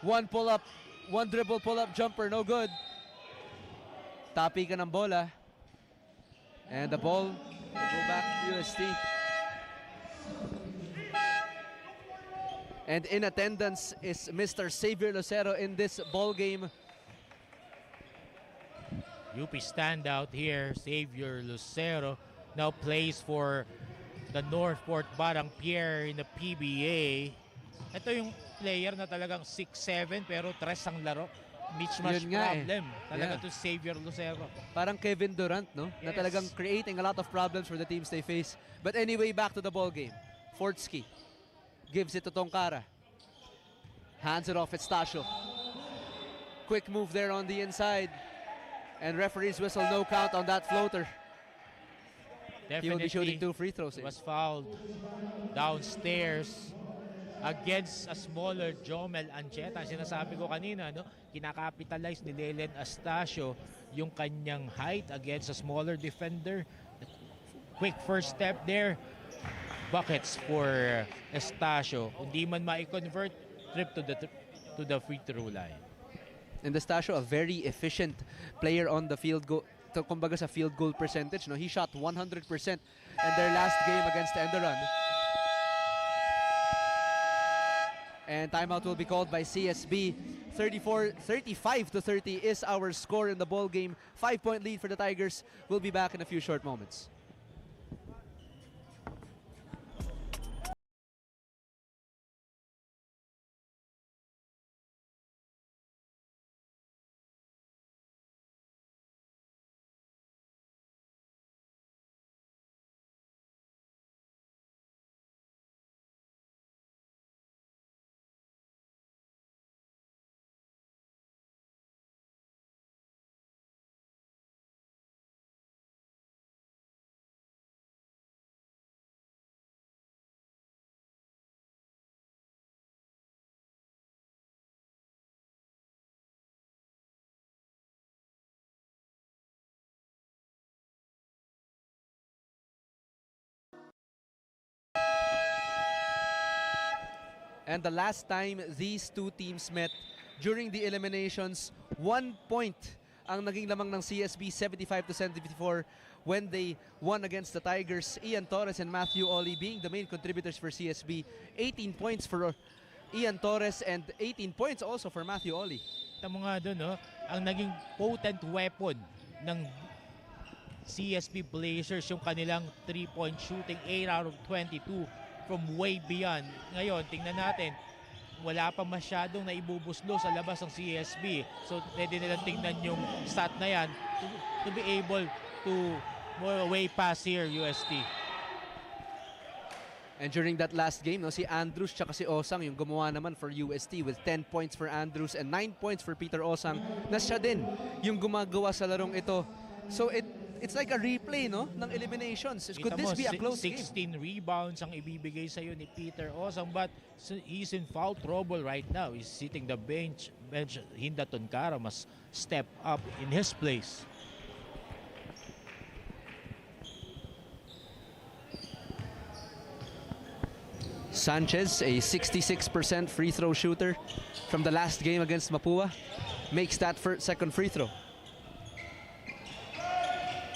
one dribble pull-up jumper, no good. Tapi ka ng bola. And the ball will go back to UST. And in attendance is Mr. Xavier Lucero in this ball game. UP standout here, Xavier Lucero, now plays for the Northport Barang Pierre in the PBA. Ito yung player na talagang 6'7" pero 3 ang laro. Mismatch Yun nga problem. Talaga Yeah. to Xavier Lucero. Parang Kevin Durant, no? Na Yes. talagang creating a lot of problems for the teams they face. But anyway, back to the ball game. Fortsky gives it to Tongkara. Hands it off, it's Tasho. Quick move there on the inside. And referees whistle no count on that floater. He will be shooting 2 free throws. Was fouled downstairs against a smaller Jomel Ancheta. Sinasabi ko kanina, no? Kinakapitalize ni Lelen Astacio yung kanyang height against a smaller defender. Quick first step there. Buckets for Astacio. Hindi man ma-convert, trip to the free throw line. And Astacio, a very efficient player on the field goal. Kumbaga sa field goal percentage, no? He shot 100% in their last game against Enderun. And timeout will be called by CSB. 35-30 is our score in the ball game. 5-point lead for the Tigers. We'll be back in a few short moments. And the last time these two teams met during the eliminations, 1 point ang naging lamang ng CSB, 75-74 when they won against the Tigers. Ian Torres and Matthew Oli being the main contributors for CSB. 18 points for Ian Torres and 18 points also for Matthew Oli. Tama nga doon, no? Ang naging potent weapon ng CSB Blazers yung kanilang 3-point shooting, 8 out of 22 from way beyond. Ngayon, tingnan natin, wala pa masyadong naibubuslo sa labas ng CSB. So, pwede nilang tingnan yung stat na yan to be able to way past here, UST. And during that last game, no, si Andrews tsaka si Osang yung gumawa naman for UST with 10 points for Andrews and 9 points for Peter Osang, na siya din yung gumagawa sa larong ito. So it's like a replay, no, ng eliminations. Could this be a close 16 game? rebounds ang ibibigay sa iyo ni Peter Osang, but he's in foul trouble right now. He's sitting the bench. Hinda Tonkara must step up in his place. Sanchez, a 66% free throw shooter from the last game against Mapua, makes that second free throw.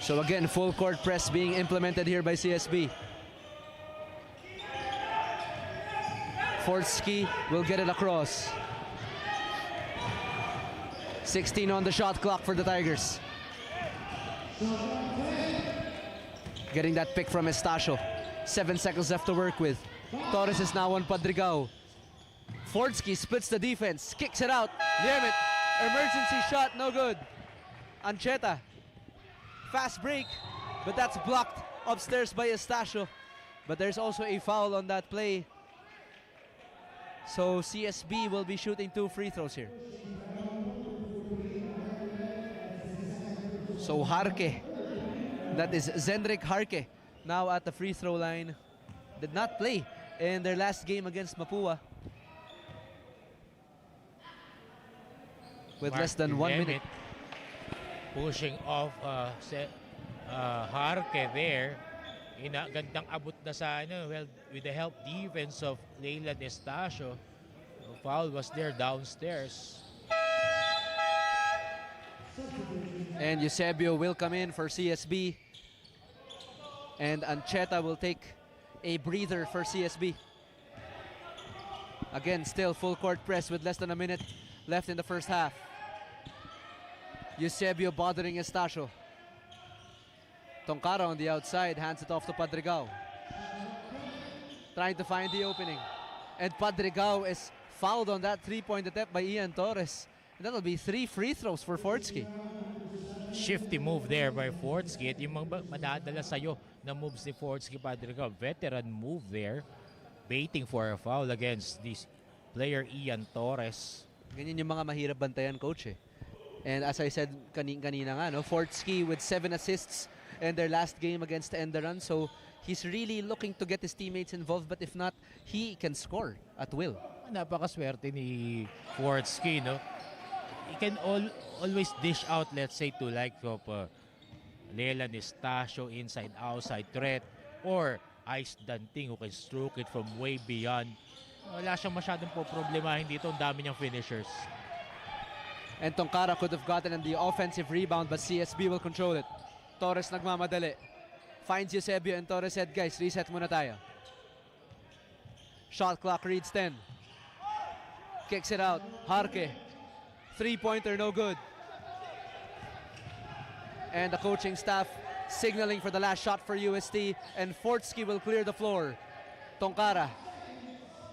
So again, full court press being implemented here by CSB. Fortsky will get it across. 16 on the shot clock for the Tigers. Getting that pick from Estacio. 7 seconds left to work with. Torres is now on Padrigao. Fortsky splits the defense, kicks it out. Damn it. Emergency shot, no good. Ancheta. Fast break, but that's blocked upstairs by Estacio. But there's also a foul on that play. So CSB will be shooting 2 free throws here. So Harke, that is Zendrik Harke, now at the free throw line. Did not play in their last game against Mapua. With less than 1 minute. Pushing off Harke there. Gandang abot na sa with the help defense of Leyland Estacio. Foul was there downstairs. And Eusebio will come in for CSB. And Ancheta will take a breather for CSB. Again, still full court press with less than a minute left in the first half. Eusebio bothering Estacio. Tonkara on the outside, hands it off to Padrigao. Trying to find the opening. And Padrigao is fouled on that three-point attempt by Ian Torres. And that'll be 3 free throws for Fortsky. Shifty move there by Fortsky. At yung mga madadala sa'yo na moves ni Fortsky Padrigao. Veteran move there. Baiting for a foul against this player Ian Torres. Ganyan yung mga mahirap bantayan, coach eh. And as I said kanina nga, no, Fortsky with 7 assists in their last game against Enderun. So he's really looking to get his teammates involved, but if not, he can score at will. Napakaswerte ni Fortsky, no? He can always dish out, let's say, to like of Leland Estacio, inside-outside threat, or Ice Danting who can stroke it from way beyond. Wala siyang masyadong problemahin dito. Ang dami niyang finishers. And Tonkara could have gotten the offensive rebound, but CSB will control it. Torres nagmamadali. Finds Eusebio and Torres said, guys, reset muna tayo. Shot clock reads 10. Kicks it out. Harke. Three-pointer, no good. And the coaching staff signaling for the last shot for UST, and Fortsky will clear the floor. Tonkara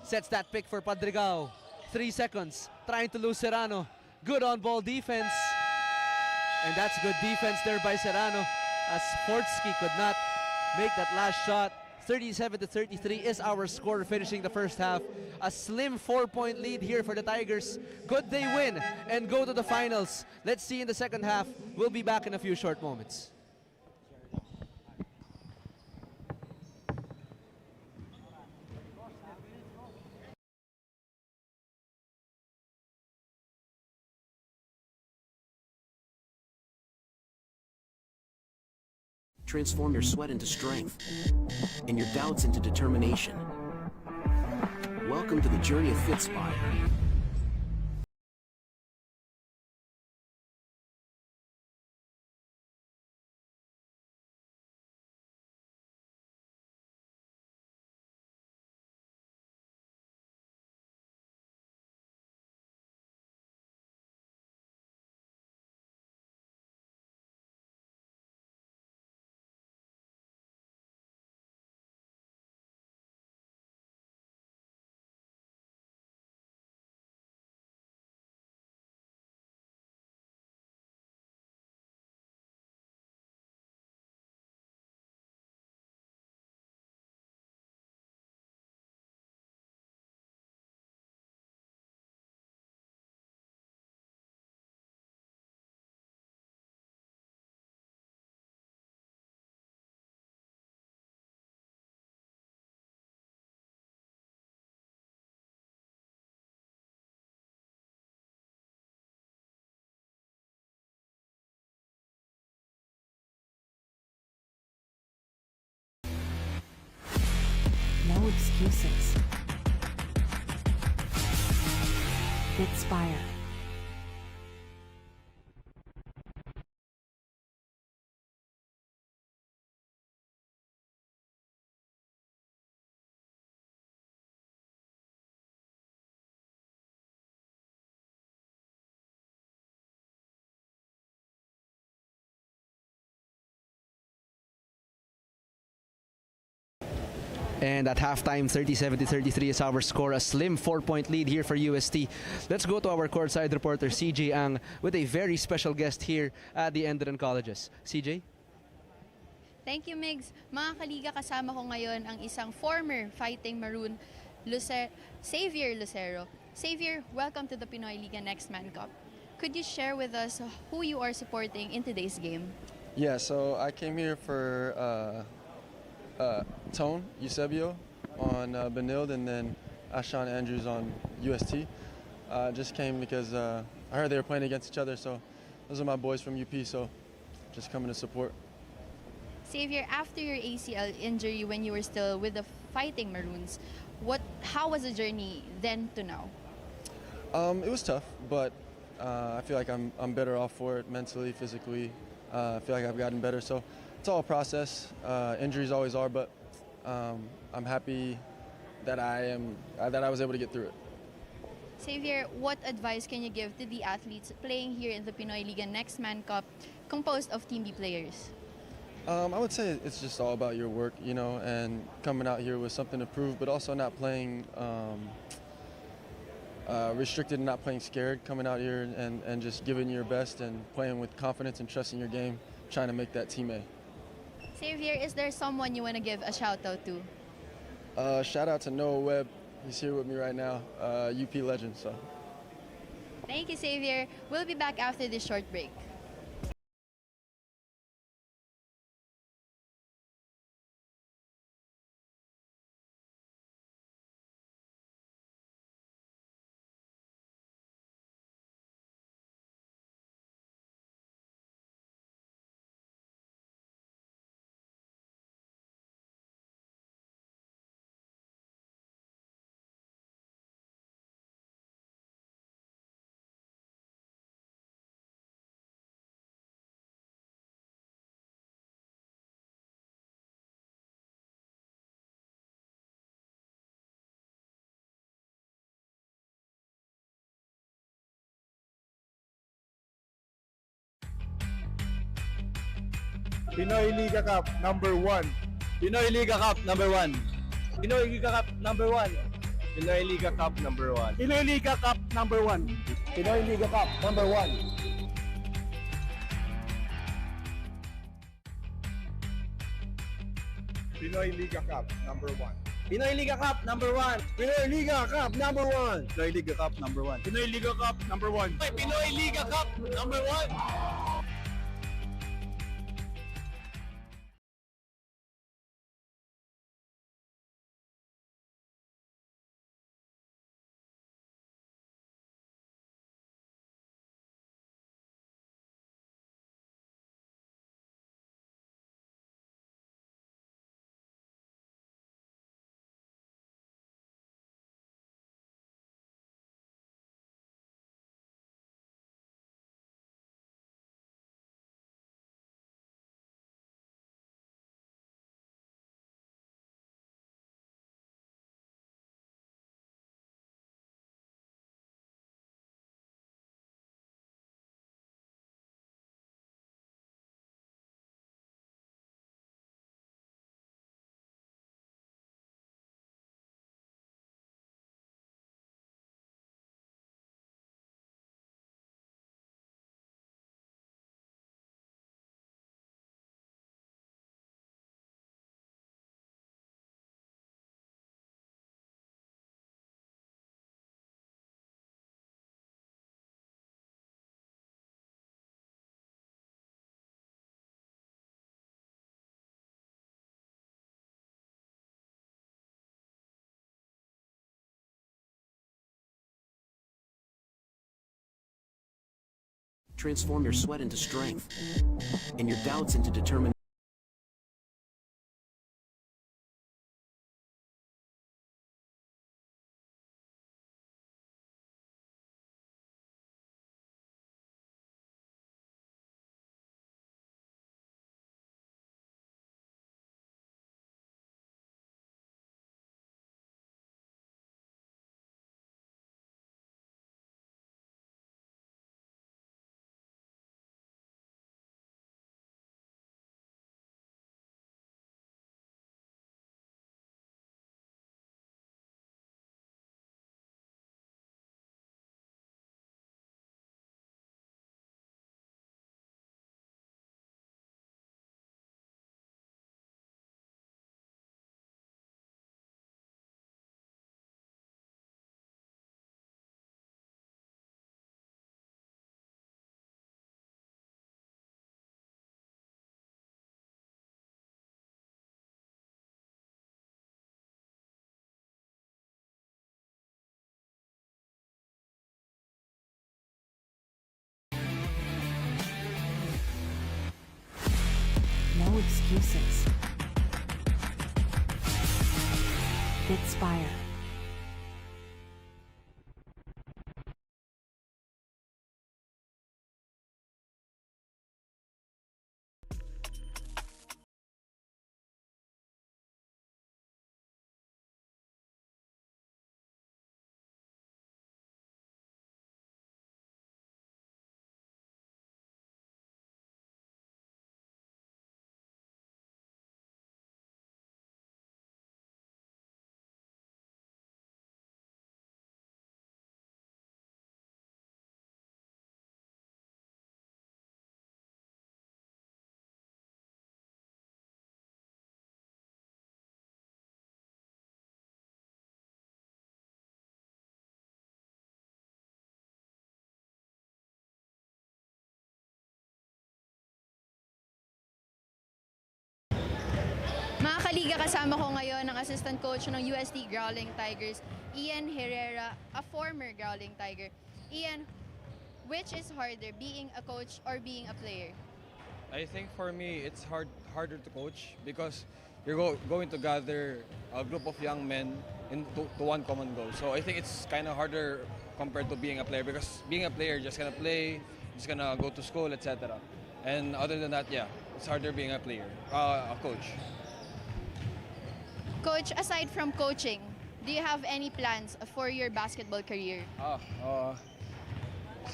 sets that pick for Padrigao. 3 seconds, trying to lose Serrano. Good on-ball defense. And that's good defense there by Serrano, as Fortsky could not make that last shot. 37-33 is our score finishing the first half. A slim 4-point lead here for the Tigers. Could they win and go to the finals? Let's see in the second half. We'll be back in a few short moments. Transform your sweat into strength and your doubts into determination. Welcome to the journey of FitSpire. No excuses. FitSpire. And at halftime, 37-33 is our score. A slim 4-point lead here for UST. Let's go to our courtside reporter, CJ Ang, with a very special guest here at the Enderun Colleges. CJ? Thank you, Migs. Mga kaliga, kasama ko ngayon ang isang former Fighting Maroon, Xavier Lucero. Xavier, welcome to the Pinoyliga Next Man Cup. Could you share with us who you are supporting in today's game? Yeah, so I came here for Tone, Eusebio on Benilde, and then Ashan Andrews on UST. Just came because I heard they were playing against each other, so those are my boys from UP, so just coming to support. Xavier, after your ACL injury when you were still with the Fighting Maroons, how was the journey then to now? It was tough, but I feel like I'm better off for it mentally, physically. I feel like I've gotten better, so it's all a process. Injuries always are, but I'm happy that I was able to get through it. Xavier, what advice can you give to the athletes playing here in the Pinoyliga Next Man Cup, composed of Team B players? I would say it's just all about your work, you know, and coming out here with something to prove, but also not playing restricted and not playing scared, coming out here and just giving your best and playing with confidence and trusting your game, trying to make that team A. Xavier, is there someone you want to give a shout out to? Shout out to Noah Webb. He's here with me right now, UP legend. So. Thank you, Xavier. We'll be back after this short break. Pinoyliga Cup number 1. Pinoyliga Cup number 1. Pinoyliga Cup number 1. Pinoyliga Cup number 1. Pinoyliga Cup number 1. Pinoyliga Cup number 1. Pinoyliga Cup number 1. Pinoyliga Cup number 1. Pinoyliga Cup number 1. Pinoyliga Cup number 1. Pinoyliga Cup number 1. Pinoyliga Cup number 1. Transform your sweat into strength and your doubts into determination. No excuses. Fitspire. Kaliga, kasama ko ngayon ang assistant coach ng UST Growling Tigers, Ian Herrera, a former Growling Tiger. Ian, which is harder, being a coach or being a player? I think for me, it's harder to coach because you're going to gather a group of young men into one common goal. So I think it's kind of harder compared to being a player because being a player, just gonna play, just gonna go to school, etc. And other than that, yeah, it's harder being a player, a coach. Coach, aside from coaching, do you have any plans for your basketball career?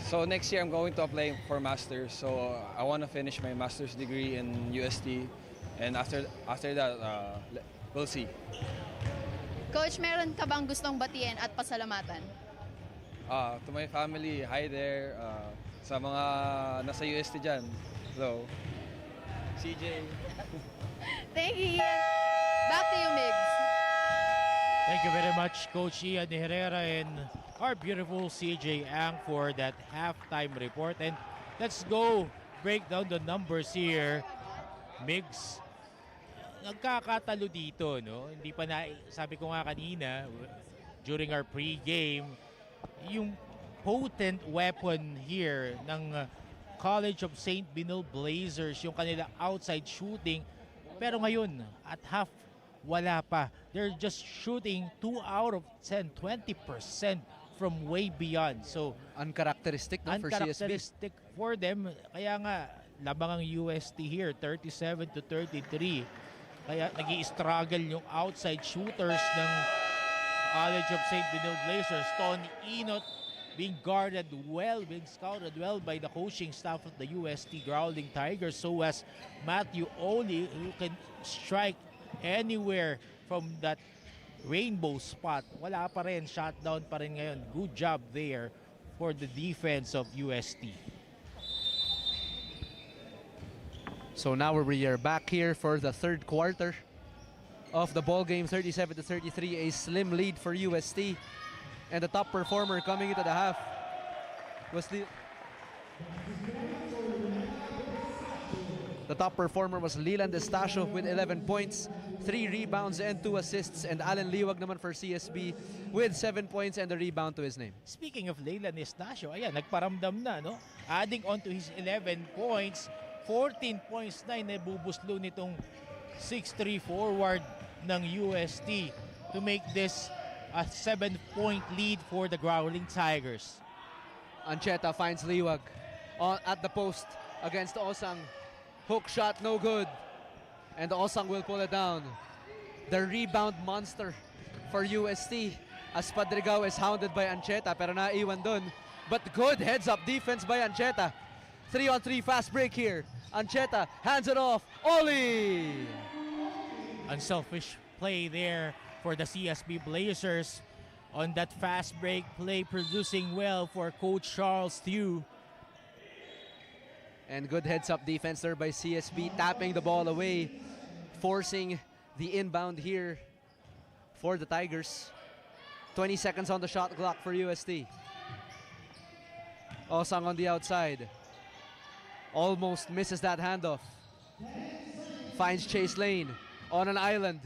So next year I'm going to apply for masters. So I want to finish my master's degree in UST, and after that, we'll see. Coach, meron ka bang gustong batiin at pasalamatan? To my family, hi there. Sa mga nasa UST dyan. Hello. CJ. Thank you, Ian. Back to you, Migs. Thank you very much, Coach Ian Herrera and our beautiful CJ Ang for that halftime report. And let's go break down the numbers here. Migs, nagkakatalo dito, no? Hindi pa na, sabi ko nga kanina, during our pre-game, yung potent weapon here ng College of St. Benil Blazers, yung kanila outside shooting. Pero ngayon, at half, wala pa. They're just shooting 2 out of 10, 20% from way beyond. So, Uncharacteristic no, for CSB. uncharacteristic for them. Kaya nga, labang ang UST here, 37 to 33. Kaya nag-i-struggle yung outside shooters ng College of St. Benil Blazers. Tony Inot being guarded well, being scouted well by the coaching staff of the UST Growling Tigers. So as Matthew Oli, who can strike anywhere from that rainbow spot. Wala pa rin, shutdown pa rin ngayon. Good job there for the defense of UST. So now we are back here for the third quarter of the ball game, 37 to 33, a slim lead for UST. And the top performer coming into the half was the top performer was Leland Estacio with 11 points, 3 rebounds and 2 assists, and Alan Liwag naman for CSB with 7 points and a rebound to his name. Speaking of Leland Estacio, ayan, nagparamdam na, no? Adding on to his 11 points, 14 points na nabubuslo nitong 6'3" forward ng UST to make this a 7-point lead for the Growling Tigers. Ancheta finds Liwag at the post against Osang. Hook shot, no good. And Osang will pull it down. The rebound monster for UST as Padrigao is hounded by Ancheta pero naiwan dun. But good heads-up defense by Ancheta. 3-on-3 fast break here. Ancheta hands it off. Oli! Unselfish play there for the CSB Blazers on that fast break play, producing well for Coach Charles Tew. And good heads-up defense there by CSB, tapping the ball away, forcing the inbound here for the Tigers. 20 seconds on the shot clock for UST. Osang on the outside. Almost misses that handoff. Finds Chase Lane on an island.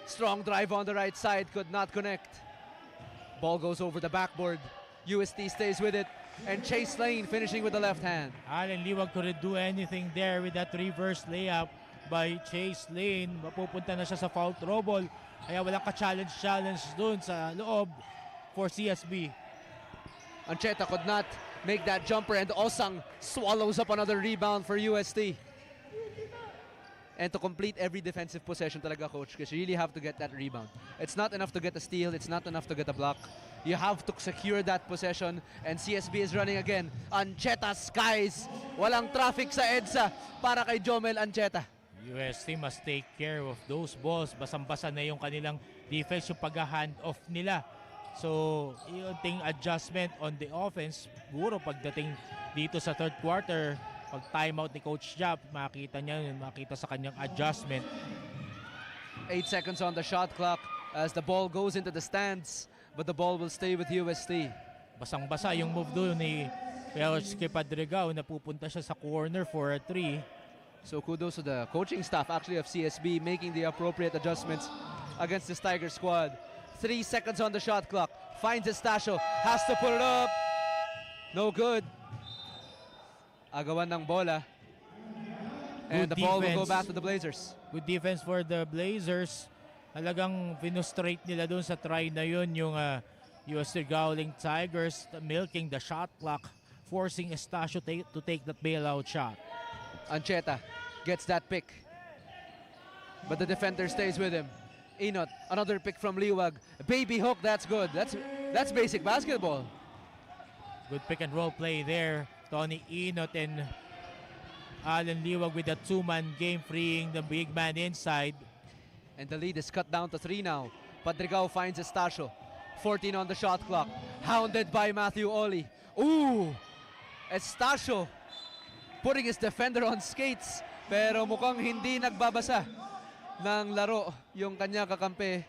Strong drive on the right side, could not connect. Ball goes over the backboard. UST stays with it. And Chase Lane finishing with the left hand. Alan Liwag couldn't do anything there with that reverse layup by Chase Lane. Mapupunta na siya sa foul trouble. Kaya walang ka-challenge dun sa loob for CSB. Ancheta could not make that jumper and Osang swallows up another rebound for UST. And to complete every defensive possession talaga, coach, because you really have to get that rebound. It's not enough to get a steal, it's not enough to get a block. You have to secure that possession, and CSB is running again. Ancheta skies. Walang traffic sa EDSA para kay Jomel Ancheta. UST must take care of those balls. Basang-basa na yung kanilang defense, yung pag-hand off nila. So, yung ting adjustment on the offense, siguro pagdating dito sa third quarter, pag timeout ni Coach Jap, makita sa kanyang adjustment. 8 seconds on the shot clock as the ball goes into the stands, but the ball will stay with UST. Basang-basa yung move doon ni Coach Padrigao na pupunta siya sa corner for a 3. So kudos to the coaching staff actually of CSB making the appropriate adjustments against this Tiger squad. 3 seconds on the shot clock. Finds Estasio. Has to put it up. No good. Agawan ng bola. And the ball will go back to the Blazers. Good defense for the Blazers. Talagang pinustrate nila doon sa try na yun yung UST GROWLING Tigers milking the shot clock, forcing Estasio to take that bailout shot. Ancheta gets that pick. But the defender stays with him. Inot, another pick from Liwag. Baby hook, that's good. That's basic basketball. Good pick and roll play there. Tony Inot and Alan Liwag with a two-man game, freeing the big man inside. And the lead is cut down to 3 now. Padrigao finds Estasio. 14 on the shot clock. Hounded by Matthew Oli. Ooh! Estasio putting his defender on skates. Pero mukhang hindi nagbabasa ng laro yung kanya kakampi.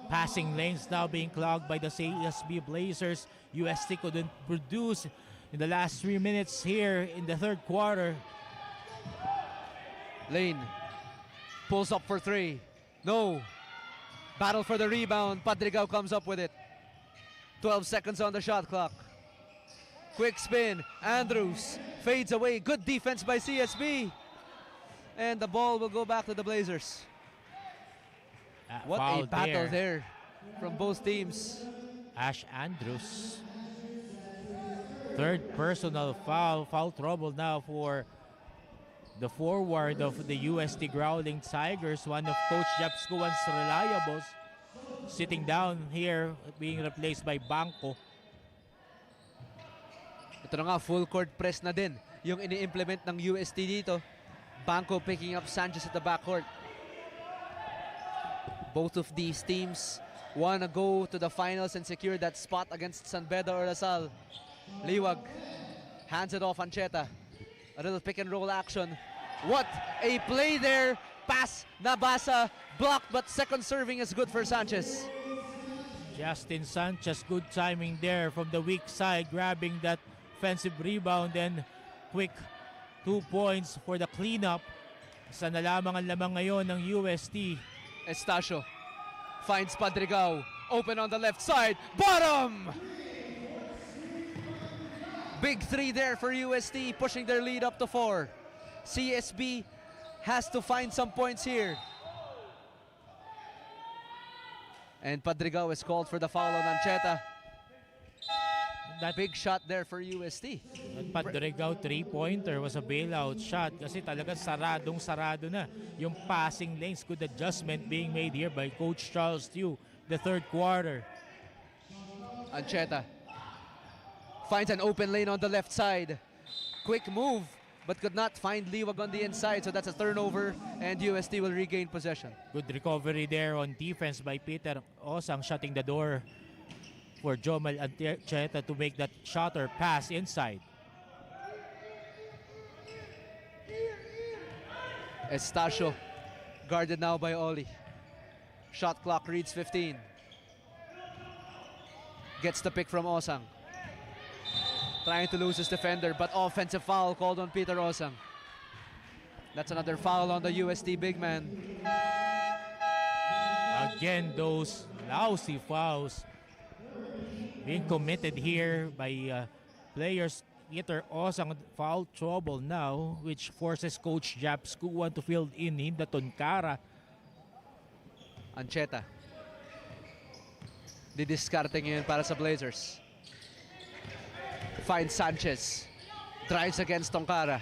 Passing lanes now being clogged by the CSB Blazers. UST couldn't produce in the last 3 minutes here in the third quarter. Lane pulls up for 3. No. Battle for the rebound. Padrigao comes up with it. 12 seconds on the shot clock. Quick spin. Andrews fades away. Good defense by CSB. And the ball will go back to the Blazers. What a battle there from both teams. Ash Andrews. Third personal foul. Foul trouble now for the forward of the UST GROWLING Tigers. One of Coach Jeff Scuan's reliables. Sitting down here, being replaced by Banco. Ito na nga, full court press na din yung ini-implement ng UST dito. Banco picking up Sanchez at the backcourt. Both of these teams want to go to the finals and secure that spot against San Beda or Lasal. Liwag hands it off Ancheta. A little pick and roll action. What a play there. Pass, nabasa, blocked, but second serving is good for Sanchez. Justin Sanchez, good timing there from the weak side, grabbing that offensive rebound and quick 2 points for the cleanup. Isa na lamang ang lamang ngayon ng UST. Estasio finds Padrigao. Open on the left side. Bottom! Big 3 there for UST, pushing their lead up to 4. CSB has to find some points here. And Padrigao is called for the foul on Ancheta. That big shot there for UST. At Padrigao 3-pointer was a bailout shot kasi talagang sarado na yung passing lanes. Good adjustment being made here by Coach Charles Tew the third quarter. Ancheta finds an open lane on the left side. Quick move, but could not find Liwag on the inside, so that's a turnover and UST will regain possession. Good recovery there on defense by Peter Osang, shutting the door for Jomel Ancheta to make that shot or pass inside. Estasio guarded now by Oli. Shot clock reads 15. Gets the pick from Osang. Trying to lose his defender, but offensive foul called on Peter Osang. That's another foul on the UST big man. Again, those lousy fouls being committed here by players. Peter Osang foul trouble now, which forces Coach Jap Scuan to field in Hinda Tonkara. Ancheta. Didiskarte ngayon para sa Blazers. Finds Sanchez. Drives against Tonkara.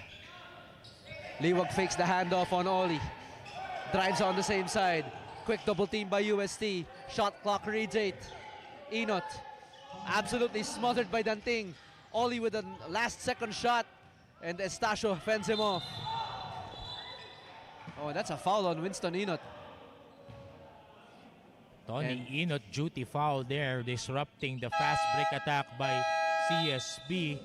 Liwag fakes the handoff on Oli. Drives on the same side. Quick double team by UST. Shot clock reads 8. Inot. Absolutely smothered by Danting. Oli with a last second shot. And Estasio fends him off. Oh, that's a foul on Winston Inot. Tony Inot duty foul there, disrupting the fast break attack by CSB.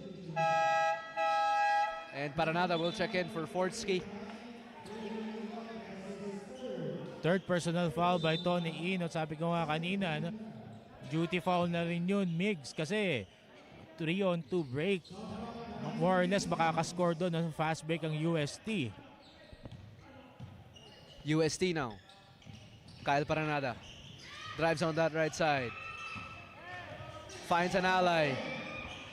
And Paranada will check in for Fortsky. Third personal foul by Tony Inot. Sabi ko nga kanina, ano, duty foul na rin yun, Migs, kasi 3-on-2 break. More or less makakascore doon ng fast break ang UST. UST now. Kyle Paranada drives on that right side. Finds an ally.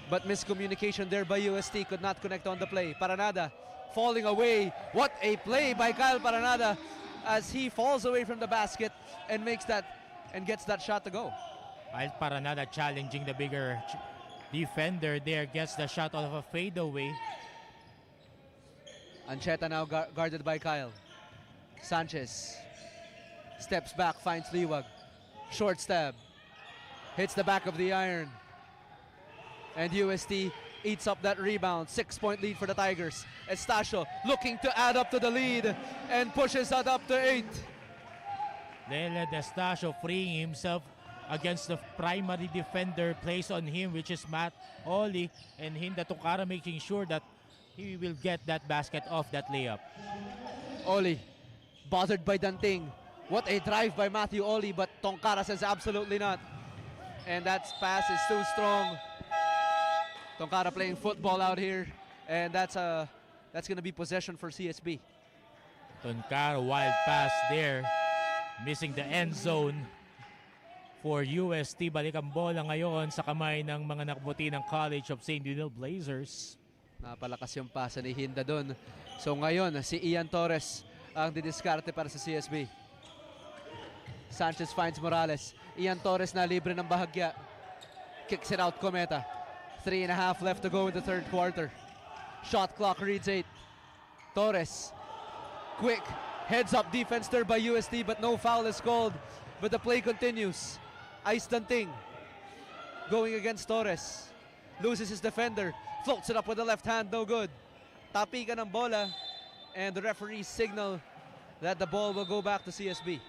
But miscommunication there by UST, could not connect on the play. Paranada falling away. What a play by Kyle Paranada as he falls away from the basket and makes that and gets that shot to go. Kyle Paranada challenging the bigger defender there, gets the shot out of a fadeaway. Ancheta now guarded by Kyle. Sanchez steps back, finds Liwag. Short stab. Hits the back of the iron. And UST eats up that rebound. 6-point lead for the Tigers. Estacio looking to add up to the lead and pushes that up to 8. Lele Estacio freeing himself against the primary defender placed on him, which is Matt Oli, and Hinda Tongkara making sure that he will get that basket off that layup. Oli bothered by Danting. What a drive by Matthew Oli, but Tongkara says absolutely not. And that pass is too strong. Tongkara playing football out here, and that's going to be possession for CSB. Tongkara wild pass there, missing the end zone for UST. Balik ang bola ngayon sa kamay ng mga nakaputi ng College of St. Denis Blazers. Napalakas yung pasa ni Hinda doon. So ngayon, si Ian Torres ang didiskarte para sa CSB. Sanchez finds Morales. Ian Torres na libre ng bahagya. Kicks it out, Cometa. 3.5 left to go in the third quarter. Shot clock reads 8. Torres. Quick. Heads up defense there by UST, but no foul is called. But the play continues. Ice Danting going against Torres. Loses his defender. Floats it up with the left hand, no good. Tapikan ng bola. And the referee signal that the ball will go back to CSB.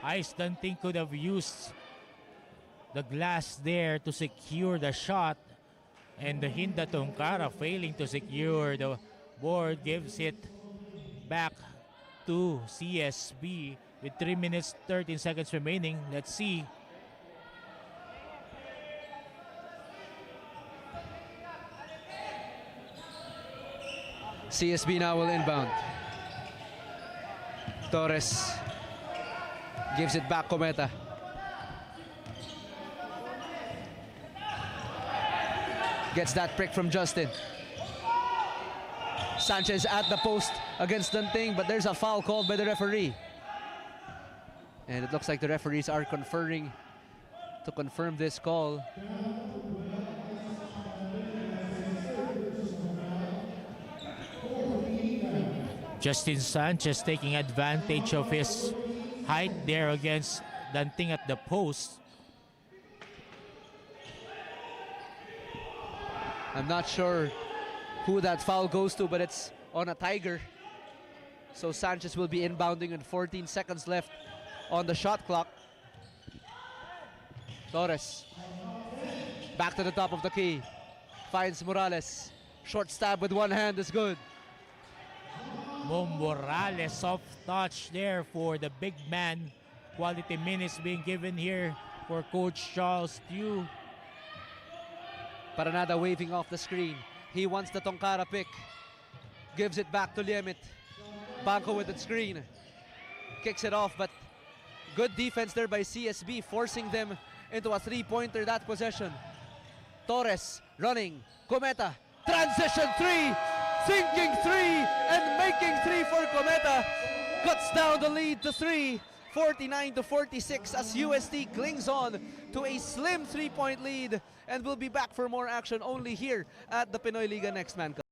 Ice Danting could have used the glass there to secure the shot, and the Hinda Tongkara failing to secure the board gives it back to CSB with 3 minutes 13 seconds remaining. Let's see. CSB now will inbound. Torres gives it back, Cometa. Gets that prick from Justin. Sanchez at the post against Danting, but there's a foul called by the referee. And it looks like the referees are conferring to confirm this call. Justin Sanchez taking advantage of his height there against Danting at the post. I'm not sure who that foul goes to, but it's on a Tiger. So Sanchez will be inbounding with 14 seconds left on the shot clock. Torres back to the top of the key. Finds Morales. Short stab with one hand is good. Morales, soft touch there for the big man. Quality minutes being given here for Coach Charles Tew. Paranada waving off the screen. He wants the Tongkara pick. Gives it back to Liemit. Banco with the screen. Kicks it off, but good defense there by CSB, forcing them into a three-pointer that possession. Torres running. Cometa. Transition three. Sinking three and making three for Cometa. Cuts down the lead to 3. 49-46 as UST clings on to a slim 3-point lead, and we'll be back for more action only here at the Pinoyliga Next Man Cup.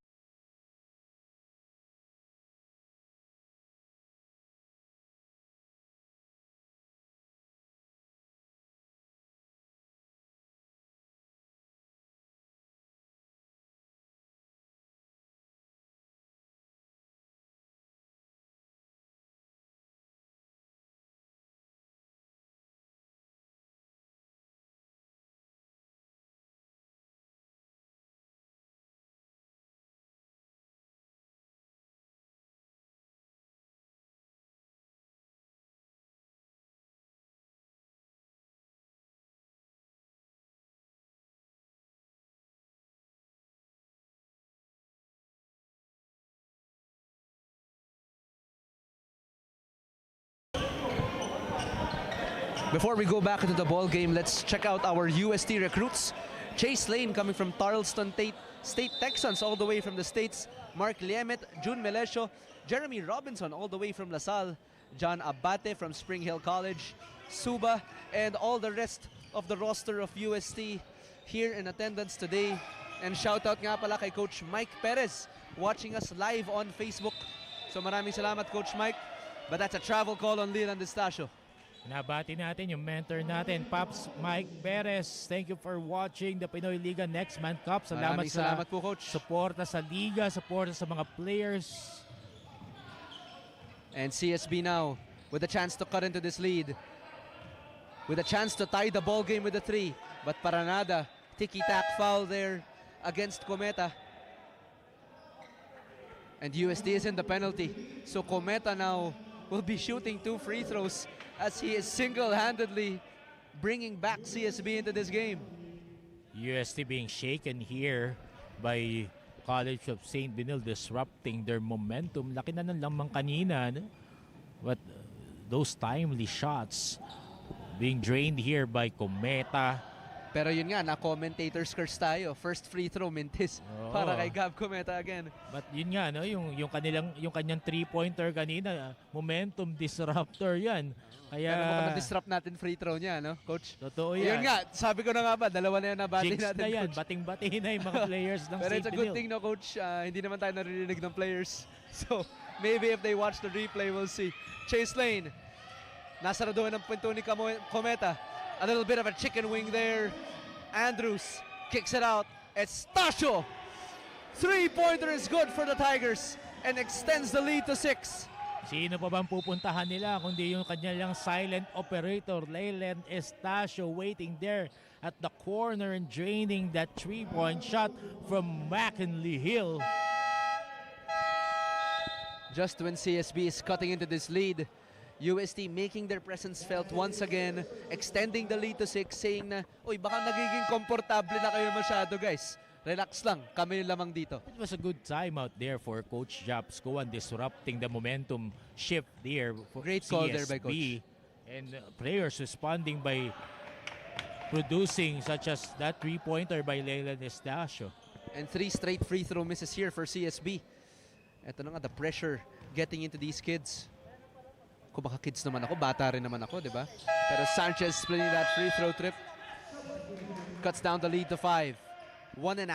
Before we go back into the ball game, let's check out our UST recruits. Chase Lane coming from Tarleton State Texans all the way from the States. Mark Liemet, June Melesio, Jeremy Robinson all the way from LaSalle. John Abate from Spring Hill College. Suba and all the rest of the roster of UST here in attendance today. And shout out nga pala kay Coach Mike Perez watching us live on Facebook. So maraming salamat Coach Mike. But that's a travel call on Leland Estacio. Nabati natin yung mentor natin, Pops Mike Perez. Thank you for watching the Pinoyliga Next Man Cup. Salamat Salamat po, Coach. Suporta sa liga, suporta sa mga players. And CSB now with a chance to cut into this lead. With a chance to tie the ball game with a 3. But para nada, tiki-tack foul there against Cometa. And UST is in the penalty. So Cometa now will be shooting 2 free throws as he is single-handedly bringing back CSB into this game. UST being shaken here by College of St. Benil, disrupting their momentum. Laki na ng lamang kanina, no? But those timely shots being drained here by Cometa. Pero yun nga, na-commentator's curse tayo. First free throw, mintis para kay Gab Cometa again. But yun nga, no, yung kanyang 3-pointer kanina, momentum disruptor yan. Kaya Pero mukhang na-disrupt natin free throw niya, no, Coach? Totoo yan. Yun nga, sabi ko na nga ba, dalawa na yan nabati Jinx natin, na yan, Coach. bating-bati na yung mga players ng Pero St. it's a Benil. good thing, no, Coach? Hindi naman tayo naririnig ng players. So, maybe if they watch the replay, we'll see. Chase Lane, nasa raduhan ng pinto ni Cometa. A little bit of a chicken wing there. Andrews kicks it out. Estacio! 3-pointer is good for the Tigers and extends the lead to 6. Sino pa bang pupuntahan nila kundi yung kanyang silent operator, Leland Estacio, waiting there at the corner and draining that 3-point shot from McKinley Hill. Just when CSB is cutting into this lead, UST making their presence felt once again, extending the lead to 6, saying na, uy, baka nagiging komportable na kayo masyado, guys. Relax lang, kami lamang dito. It was a good time out there for Coach Japs Kuan, disrupting the momentum shift there for Great CSB. call there by Coach. And players responding by producing such as that 3-pointer by Leland Estacio. And 3 straight free throw misses here for CSB. Ito na nga, the pressure getting into these kids. Kung baka kids naman ako, bata rin naman ako, di ba? Pero Sanchez splitting that free throw trip. Cuts down the lead to 5. 1.5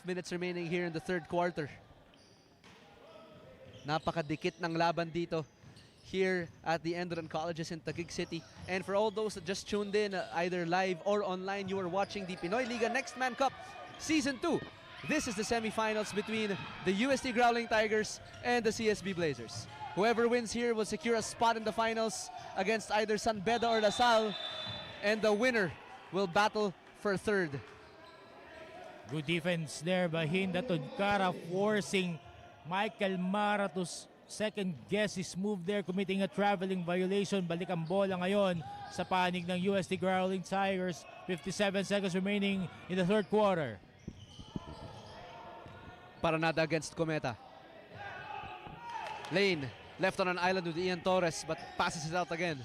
minutes remaining here in the third quarter. Napakadikit ng laban dito here at the Enderun Colleges in Taguig City. And for all those that just tuned in, either live or online, you are watching the Pinoyliga Next Man Cup Season 2. This is the semifinals between the UST GROWLING Tigers and the CSB Blazers. Whoever wins here will secure a spot in the finals against either San Beda or LaSalle, and the winner will battle for third. Good defense there by Hinda Tudkara, forcing Michael Mara to second guess his move there, committing a traveling violation. Balik ang bola ngayon sa panig ng UST GROWLING Tigers. 57 seconds remaining in the third quarter. Paranada against Cometa. Lane left on an island with Ian Torres, but passes it out again.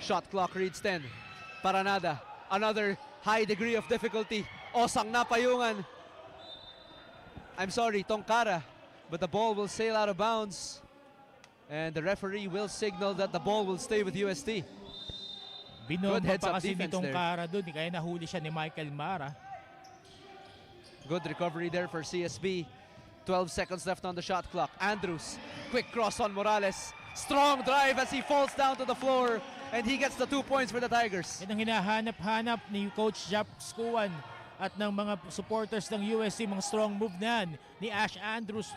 Shot clock reads 10. Paranada, another high degree of difficulty. Osang napayungan. I'm sorry, Tongkara, but the ball will sail out of bounds. And the referee will signal that the ball will stay with UST. Binomba Good heads-up pa kasi defense nitong there. Kara doon, kaya nahuli siya ni Michael Mara. Good recovery there for CSB. 12 seconds left on the shot clock. Andrews, quick cross on Morales. Strong drive as he falls down to the floor, and he gets the 2 points for the Tigers. Yan ang hinahanap-hanap ni Coach Japs Kuan at ng mga supporters ng USC, mga strong move na yan ni Ash Andrews.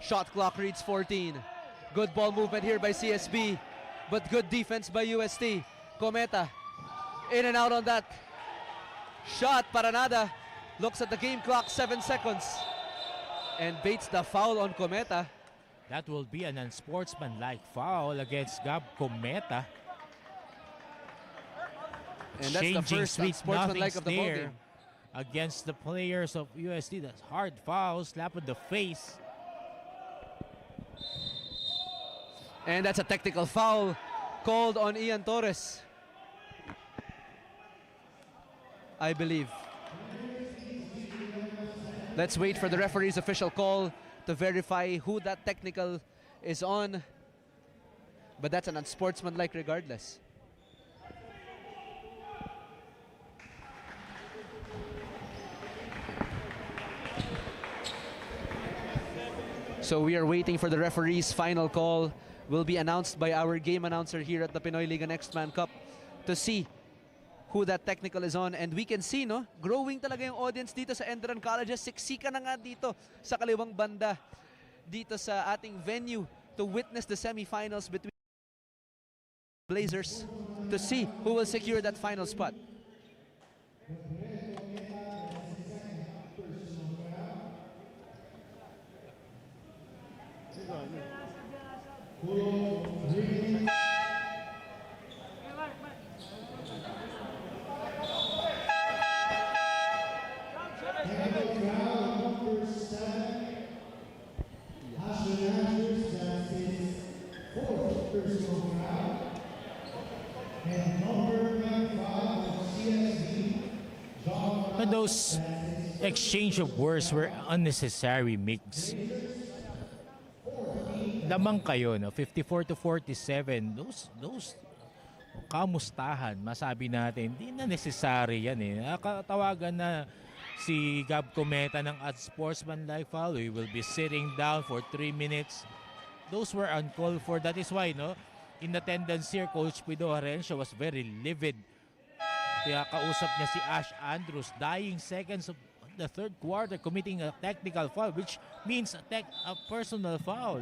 Shot clock reads 14. Good ball movement here by CSB, but good defense by UST. Cometa, in and out on that shot. Paranada looks at the game clock, 7 seconds. And baits the foul on Cometa. That will be an unsportsmanlike foul against Gab Cometa. And that's the Changing first sweet unsportsmanlike nothings of the ball there game. against the players of UST. That's hard foul, slap in the face. And that's a technical foul called on Ian Torres, I believe. Let's wait for the referee's official call to verify who that technical is on. But that's an unsportsmanlike regardless. So we are waiting for the referee's final call. Will be announced by our game announcer here at the Pinoyliga Next Man Cup to see who that technical is on. And we can see, no, growing talaga yung audience dito sa Enderun Colleges. Siksika na nga dito sa kaliwang banda dito sa ating venue to witness the semifinals between Blazers to see who will secure that final spot. But those exchange of words were unnecessary, Migs. Lamang kayo, no? 54-47. Those kamustahan, masabi natin, hindi na necessary yan eh. Nakatawagan na si Gab Cometa ng unsportsmanlike foul. We will be sitting down for 3 minutes. Those were uncalled for. That is why, no, in attendance here, Coach Pido Harencio was very livid. Kaya kausap niya si Ash Andrews, dying seconds of the third quarter, committing a technical foul, which means a personal foul.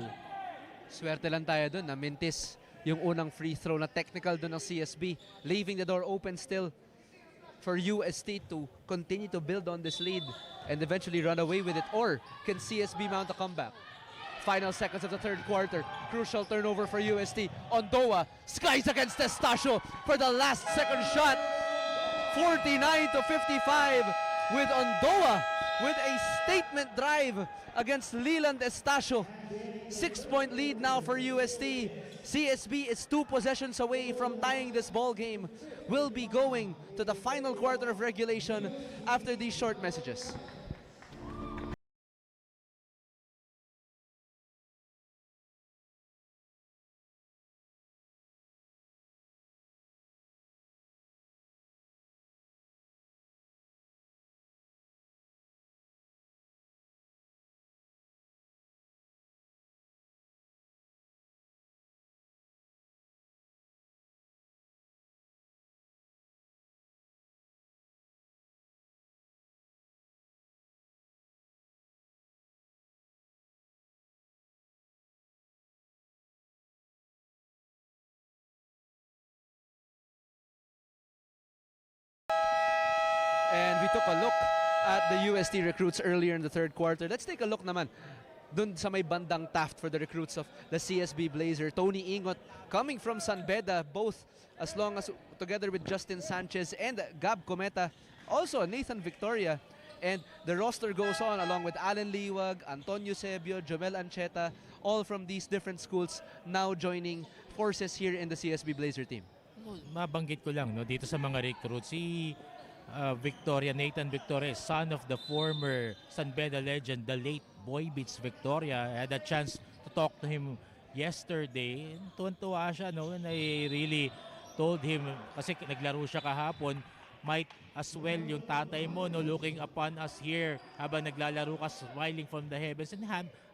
Swerte lang tayo dun na mintis yung unang free throw na technical dun ng CSB, leaving the door open still for UST to continue to build on this lead and eventually run away with it. Or can CSB mount a comeback? Final seconds of the third quarter. Crucial turnover for UST. Ondoa skies against Estacio for the last second shot. 49-55 with Ondoa with a statement drive against Leland Estacio. 6-point lead now for UST. CSB is 2 possessions away from tying this ball game. Will be going to the final quarter of regulation after these short messages. And we took a look at the UST recruits earlier in the third quarter. Let's take a look naman dun sa may bandang Taft for the recruits of the CSB Blazer. Tony Ingot coming from San Beda, both as long as together with Justin Sanchez and Gab Cometa. Also Nathan Victoria. And the roster goes on along with Alan Liwag, Antonio Sebio, Jomel Ancheta, all from these different schools now joining forces here in the CSB Blazer team. Mabanggit ko lang, no, dito sa mga recruits, si Nathan Victoria, son of the former San Beda legend, the late Boy Beats Victoria. I had a chance to talk to him yesterday. Tuwan-tuwa siya, no? And I really told him, kasi naglaro siya kahapon, might as well yung tatay mo, no, looking upon us here habang naglalaro ka, smiling from the heavens. And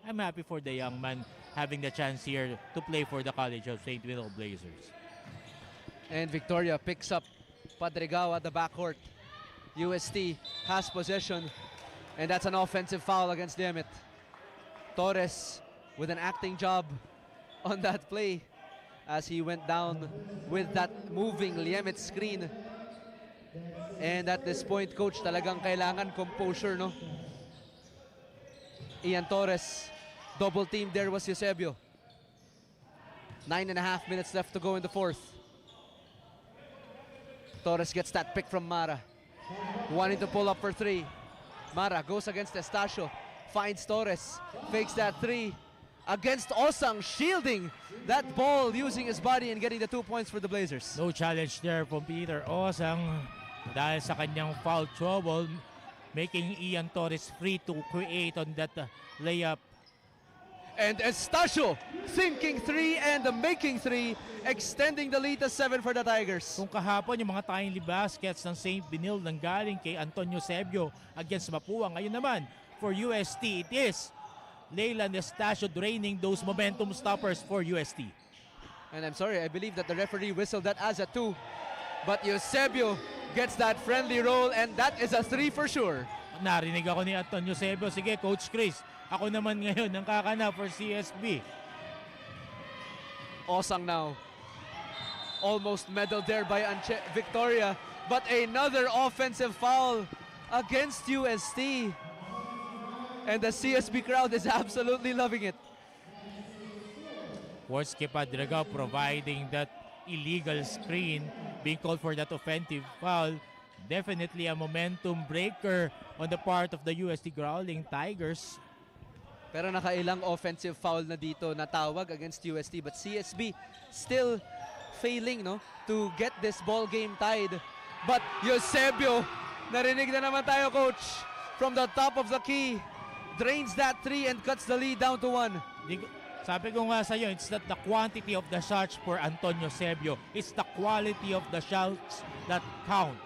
I'm happy for the young man having the chance here to play for the College of St. Willow Blazers. And Victoria picks up Padregawa at the backcourt. UST has possession, and that's an offensive foul against Liamit. Torres with an acting job on that play as he went down with that moving Liamit screen. And at this point, coach, talagang kailangan composure, no? Ian Torres, double team there was Eusebio. 9.5 minutes left to go in the fourth. Torres gets that pick from Mara. Wanting to pull up for 3. Mara goes against Estacio. Finds Torres. Fakes that 3. against Osang, shielding that ball using his body and getting the 2 points for the Blazers. No challenge there from Peter Osang dahil sa kanyang foul trouble, making Ian Torres free to create on that layup. And Estacio thinking 3 and making 3, extending the lead to 7 for the Tigers. Kung kahapon yung mga timely baskets ng St. Benil nang galing kay Antonio Sebio against Mapua, ngayon naman for UST, it is Leyland Estacio draining those momentum stoppers for UST. And I'm sorry, I believe that the referee whistled that as a 2. But Eusebio gets that friendly roll and that is a 3 for sure. Narinig ako ni Antonio Sebio. Sige, Coach Chris, ako naman ngayon ang kakana for CSB. Osang now. Almost medaled there by Victoria. But another offensive foul against UST. And the CSB crowd is absolutely loving it. Worski Padragao providing that illegal screen, being called for that offensive foul. Definitely a momentum breaker on the part of the UST Growling Tigers. Pero nakailang offensive foul na dito na tawag against UST, but CSB still failing to get this ball game tied. But Eusebio, narinig na naman tayo, Coach, from the top of the key, drains that 3 and cuts the lead down to 1. Sabi ko nga sa'yo, it's not the quantity of the shots for Antonio Sebio. It's the quality of the shots that count.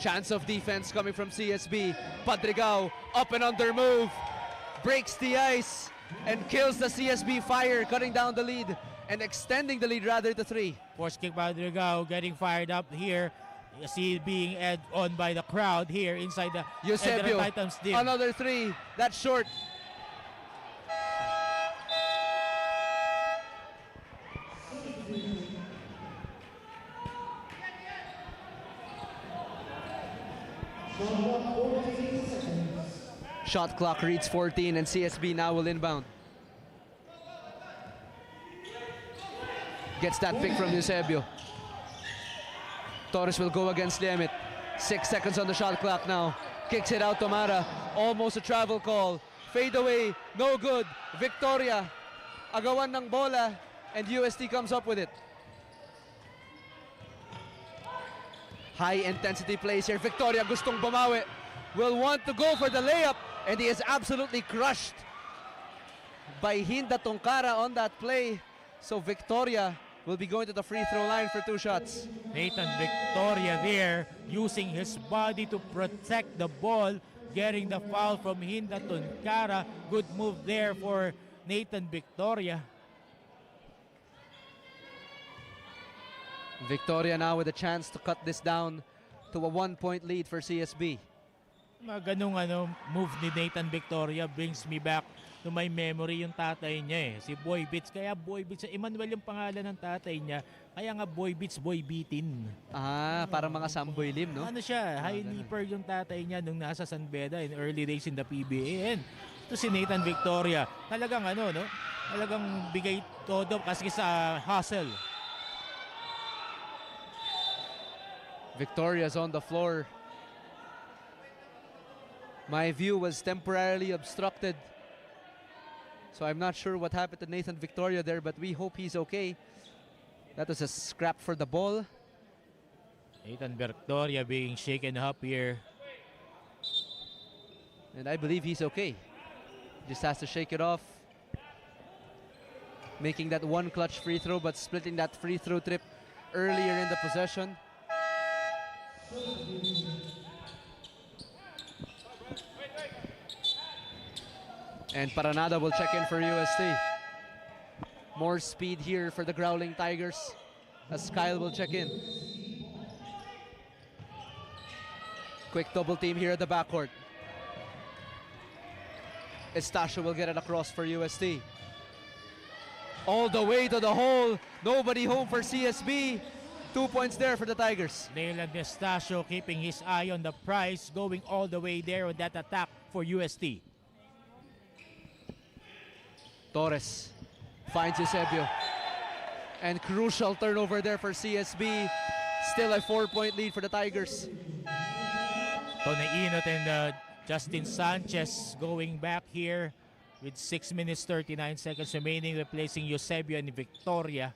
Chance of defense coming from CSB. Padrigao up and under move. Breaks the ice and kills the CSB Fire, cutting down the lead and extending the lead rather to 3. Force kick by Padrigao getting fired up here. You see being egged on by the crowd here inside the Eusebio, Enderun Titans team. another 3. That's short. Shot clock reads 14 and CSB now will inbound. Gets that pick from Eusebio. Torres will go against Liemit. 6 seconds on the shot clock now. Kicks it out to Mara. Almost a travel call. Fade away. No good. Victoria. Agawan ng bola. And UST comes up with it. High intensity plays here. Victoria gustong bumawi. Will want to go for the layup. And he is absolutely crushed by Hinda Tongkara on that play. So Victoria will be going to the free throw line for 2 shots. Nathan Victoria there using his body to protect the ball, getting the foul from Hinda Tongkara. Good move there for Nathan Victoria. Victoria now with a chance to cut this down to a 1-point lead for CSB. Mga ganung move ni Nathan Victoria brings me back to my memory yung tatay niya si Boy Beats. Kaya Boy Beats, Emmanuel yung pangalan ng tatay niya. Kaya nga Boy Beats, Boy Beatin. Parang mga samboy lim, no? Ano siya, high leaper yung tatay niya nung nasa San Beda in early days in the PBA. And ito si Nathan Victoria, talagang talagang bigay todo kasi sa hustle. Victoria's on the floor. My view was temporarily obstructed. So I'm not sure what happened to Nathan Victoria there, but we hope he's okay. That was a scrap for the ball. Nathan Victoria being shaken up here. And I believe he's okay. Just has to shake it off. Making that one clutch free throw, but splitting that free throw trip earlier in the possession. And Paranada will check in for UST. More speed here for the Growling Tigers as Kyle will check in. Quick double team here at the backcourt. Estacio will get it across for UST. All the way to the hole. Nobody home for CSB. 2 points there for the Tigers. Leyland Estacio keeping his eye on the prize, going all the way there on that attack for UST. Torres finds Eusebio. And crucial turnover there for CSB. Still a 4-point lead for the Tigers. Tony Inot and Justin Sanchez going back here with 6 minutes 39 seconds remaining, replacing Eusebio and Victoria.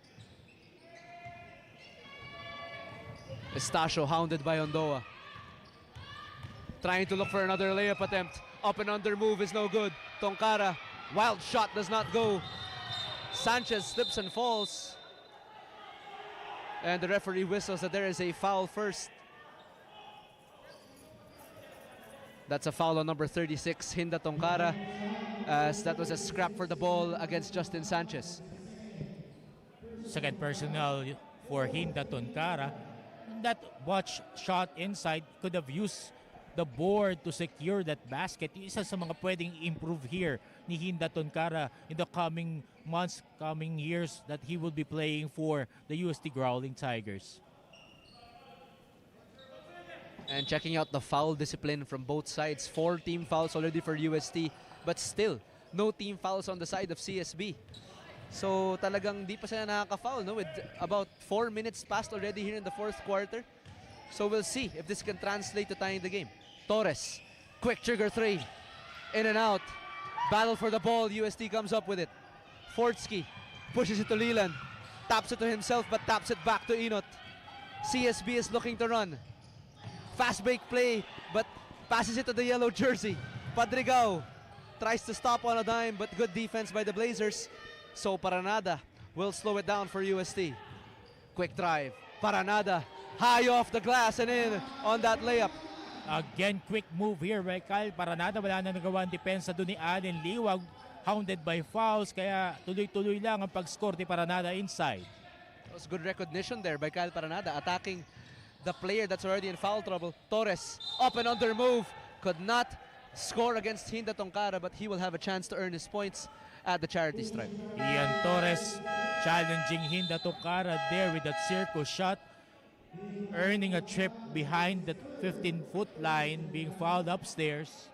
Estacio hounded by Ondoa. Trying to look for another layup attempt. Up and under move is no good. Tonkara, wild shot does not go. Sanchez slips and falls. And the referee whistles that there is a foul first. That's a foul on number 36, Hinda Tonkara, as that was a scrap for the ball against Justin Sanchez. Second personal for Hinda Tonkara. That botch shot inside could have used the board to secure that basket. Isa sa mga pwedeng improve here ni Hinda Tonkara in the coming months, coming years that he will be playing for the UST Growling Tigers. And checking out the foul discipline from both sides. 4 team fouls already for UST, but still no team fouls on the side of CSB. So talagang di pa sila nakaka-foul, no? With about 4 minutes passed already here in the fourth quarter. So we'll see if this can translate to tying the game. Torres, quick trigger 3, in and out. Battle for the ball, UST comes up with it. Fortsky pushes it to Leland, taps it to himself but taps it back to Inot. CSB is looking to run. Fast break play, but passes it to the yellow jersey. Padrigao tries to stop on a dime, but good defense by the Blazers. So Paranada will slow it down for UST. Quick drive. Paranada high off the glass and in on that layup. Again, quick move here by Kyle Paranada. Wala na nagawa ang depensa doon ni Allen Liwag. Hounded by fouls, kaya tuloy-tuloy lang ang pag-score ni Paranada inside. That was good recognition there by Kyle Paranada, attacking the player that's already in foul trouble. Torres, up and under move. Could not score against Hinda Tonkara, but he will have a chance to earn his points at the charity stripe. Ian Torres challenging Hinda Tonkara there with that circus shot. Earning a trip behind the 15-foot line, being fouled upstairs.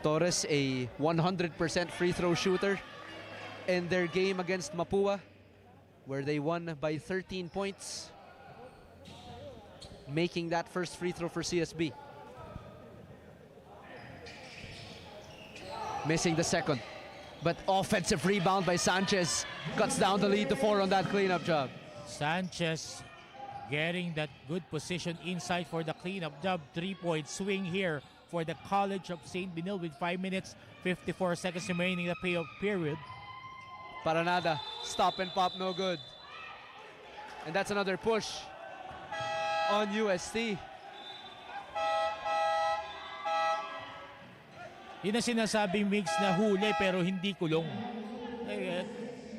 Torres, a 100% free throw shooter in their game against Mapua, where they won by 13 points, making that first free throw for CSB. Missing the second, but offensive rebound by Sanchez cuts down the lead to 4 on that cleanup job. Sanchez getting that good position inside for the cleanup job. 3-point swing here for the College of St. Benil with 5 minutes 54 seconds remaining in the payoff period. Paranada, stop and pop, no good. And that's another push on UST. Yun ang sinasabing mix na huli pero hindi kulong.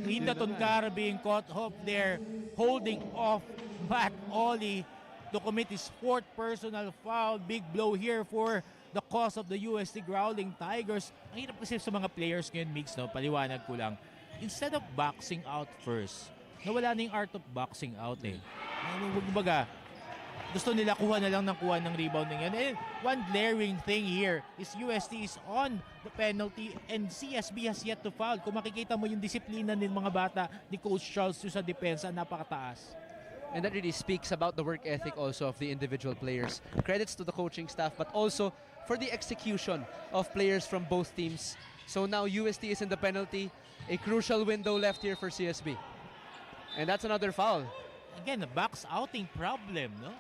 Hinda Tonkara being caught off there, holding off Matt Oli to commit his 4th personal foul. Big blow here for the cause of the UST Growling Tigers. Ang hirap kasi sa mga players ngayon, mix, no? Paliwanag ko lang. Instead of boxing out first, nawala na yung art of boxing out eh. Kumbaga, gusto nila kuha na lang ng rebounding yan. And one glaring thing here is UST is on the penalty and CSB has yet to foul. Kung makikita mo yung disiplina ng mga bata ni Coach Charles sa depensa, napakataas. And that really speaks about the work ethic also of the individual players. Credits to the coaching staff, but also for the execution of players from both teams. So now UST is in the penalty. A crucial window left here for CSB. And that's another foul. Again, a box outing problem, no?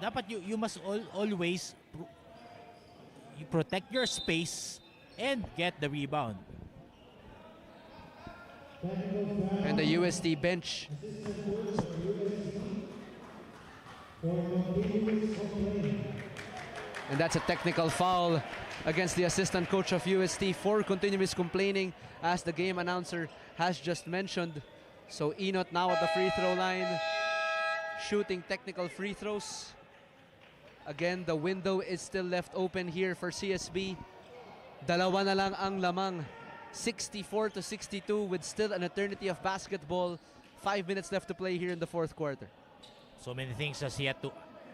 Dapat you must always you protect your space and get the rebound. And the UST bench and that's a technical foul against the assistant coach of UST for continuous complaining, as the game announcer has just mentioned. So Inot now at the free throw line, shooting technical free throws. Again, the window is still left open here for CSB. Dalawa na lang ang lamang. 64-62 with still an eternity of basketball. 5 minutes left to play here in the fourth quarter. So many things has yet to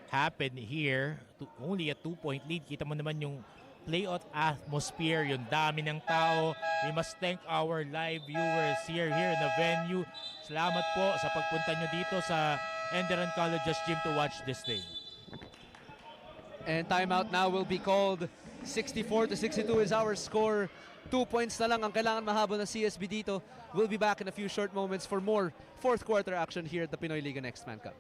happen here. Only a 2-point lead. Kita mo naman yung playoff atmosphere, yung dami ng tao. We must thank our live viewers here in the venue. Salamat po sa pagpunta nyo dito sa Enderun Colleges gym to watch this thing. And timeout now will be called. 64-62 is our score. 2 points na lang ang kailangan mahabol na CSB dito. We'll be back in a few short moments for more fourth quarter action here at the Pinoyliga Next Man Cup.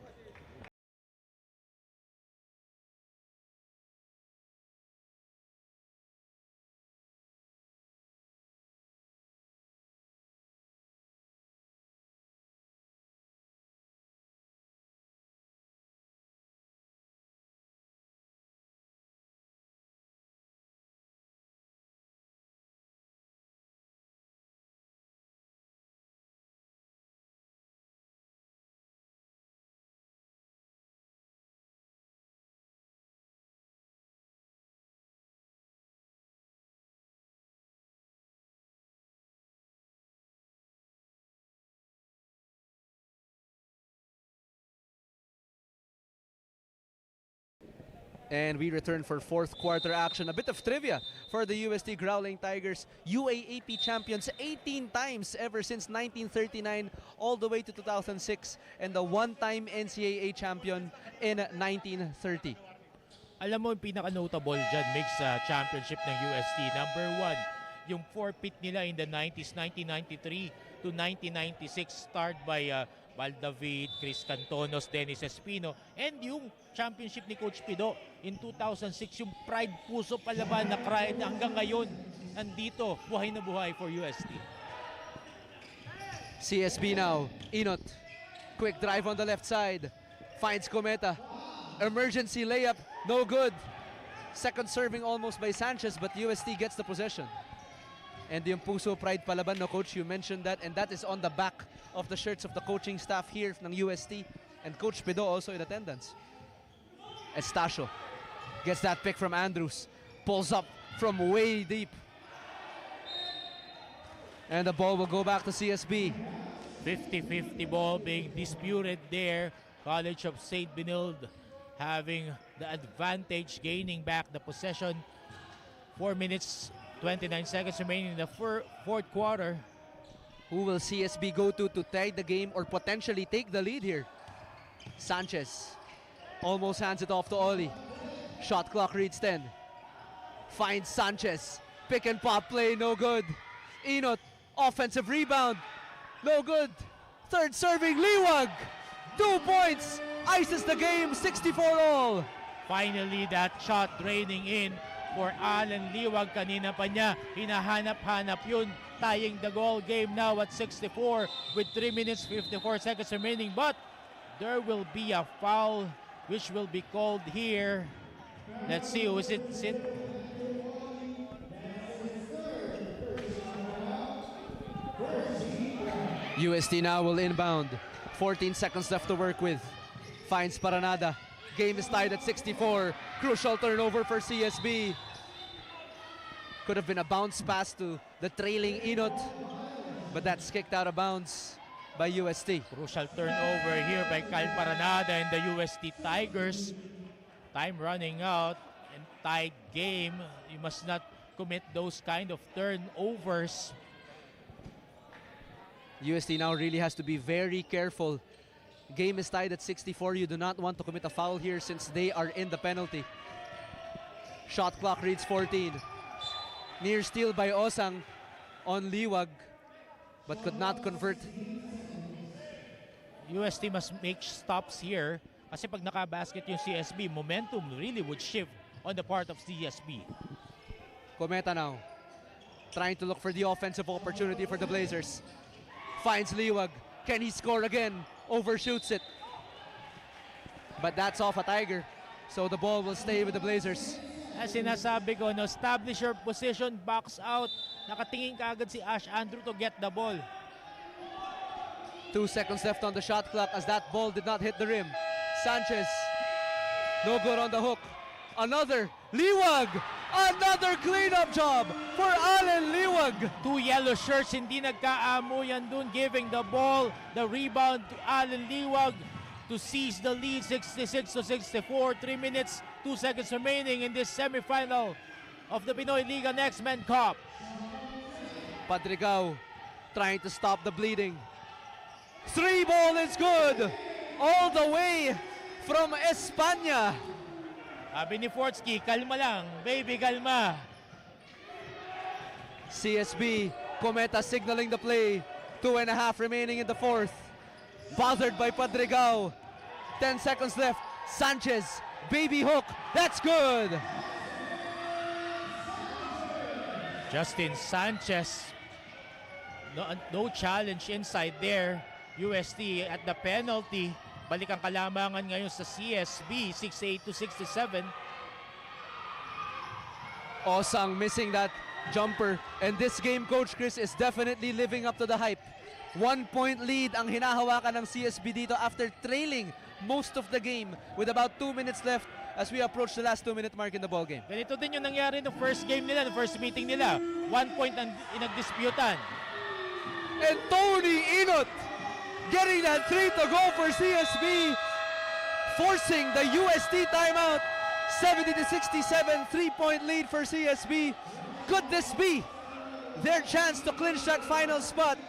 And we return for fourth quarter action. A bit of trivia for the UST Growling Tigers. UAAP champions 18 times ever since 1939 all the way to 2006. And the one-time NCAA champion in 1930. Alam mo yung pinaka-notable dyan, Migs, sa championship ng UST. Number 1, yung forfeit nila in the 90s, 1993 to 1996, starred by Valdavid, Chris Cantonos, Dennis Espino, and yung championship ni Coach Pido in 2006, yung pride puso palaban na cry na hanggang ngayon nandito, buhay na buhay for UST. CSB now, Inot, quick drive on the left side, finds Cometa, emergency layup, no good. Second serving almost by Sanchez, but UST gets the possession. And yung puso pride palaban, no, Coach, you mentioned that, and that is on the back of the shirts of the coaching staff here ng UST, and Coach Pido also in attendance. Estacio gets that pick from Andrews, pulls up from way deep, and the ball will go back to CSB. 50-50 ball being disputed there. College of St. Benilde having the advantage, gaining back the possession. 4 minutes 29 seconds remaining in the fourth quarter. Who will CSB go to tie the game or potentially take the lead here? Sanchez almost hands it off to Oli. Shot clock reads 10. Finds Sanchez. Pick and pop play, no good. Inot, offensive rebound, no good. Third serving, Liwag. 2 points, ices the game, 64 all. Finally, that shot draining in for Alan Liwag. Kanina pa niya hinahanap-hanap yun. Tying the goal, game now at 64 with 3 minutes 54 seconds remaining. But there will be a foul which will be called here. Let's see, who is it? UST now will inbound. 14 seconds left to work with. Finds Paranada. Game is tied at 64. Crucial turnover for CSB. Could have been a bounce pass to the trailing Inot, but that's kicked out of bounds by UST. Crucial turnover here by Kyle Paranada and the UST Tigers. Time running out and tied game. You must not commit those kind of turnovers. UST now really has to be very careful. Game is tied at 64. You do not want to commit a foul here since they are in the penalty. Shot clock reads 14. Near steal by Osang on Liwag, but could not convert. UST must make stops here kasi pag nakabasket yung CSB, momentum really would shift on the part of CSB. Cometa now, trying to look for the offensive opportunity for the Blazers. Finds Liwag. Can he score again? Overshoots it. But that's off a Tiger. So the ball will stay with the Blazers. As sinasabi ko, no, establish your position, box out. Nakatingin ka agad si Ash Andrew to get the ball. 2 seconds left on the shot clock as that ball did not hit the rim. Sanchez, no good on the hook. Another, Liwag! Another cleanup job for Allen Liwag. 2 yellow shirts, hindi nagkaamuyan dun, giving the ball, the rebound to Allen Liwag to seize the lead, 66-64, 3 minutes, 2 seconds remaining in this semifinal of the Pinoyliga Next Man Cup. Padrigao trying to stop the bleeding. 3 ball is good. all the way from España. Sabi ni Fortsky, kalma lang, baby, kalma. CSB, Cometa signaling the play. 2.5 remaining in the fourth. Bothered by Padregao. 10 seconds left. Sanchez, baby hook. That's good. Justin Sanchez, no challenge inside there. UST at the penalty. Balik ang kalamangan ngayon sa CSB, 68 to 67. Osang missing that jumper. And this game, Coach Chris, is definitely living up to the hype. 1 point lead ang hinahawakan ng CSB dito after trailing most of the game with about 2 minutes left as we approach the last 2-minute mark in the ball game. Ganito din yung nangyari no first game nila, no first meeting nila. 1 point ang inagdisputan. And Tony Inot getting that 3 to go for CSB, forcing the UST timeout. 70 to 67, 3-point lead for CSB. Could this be their chance to clinch that final spot?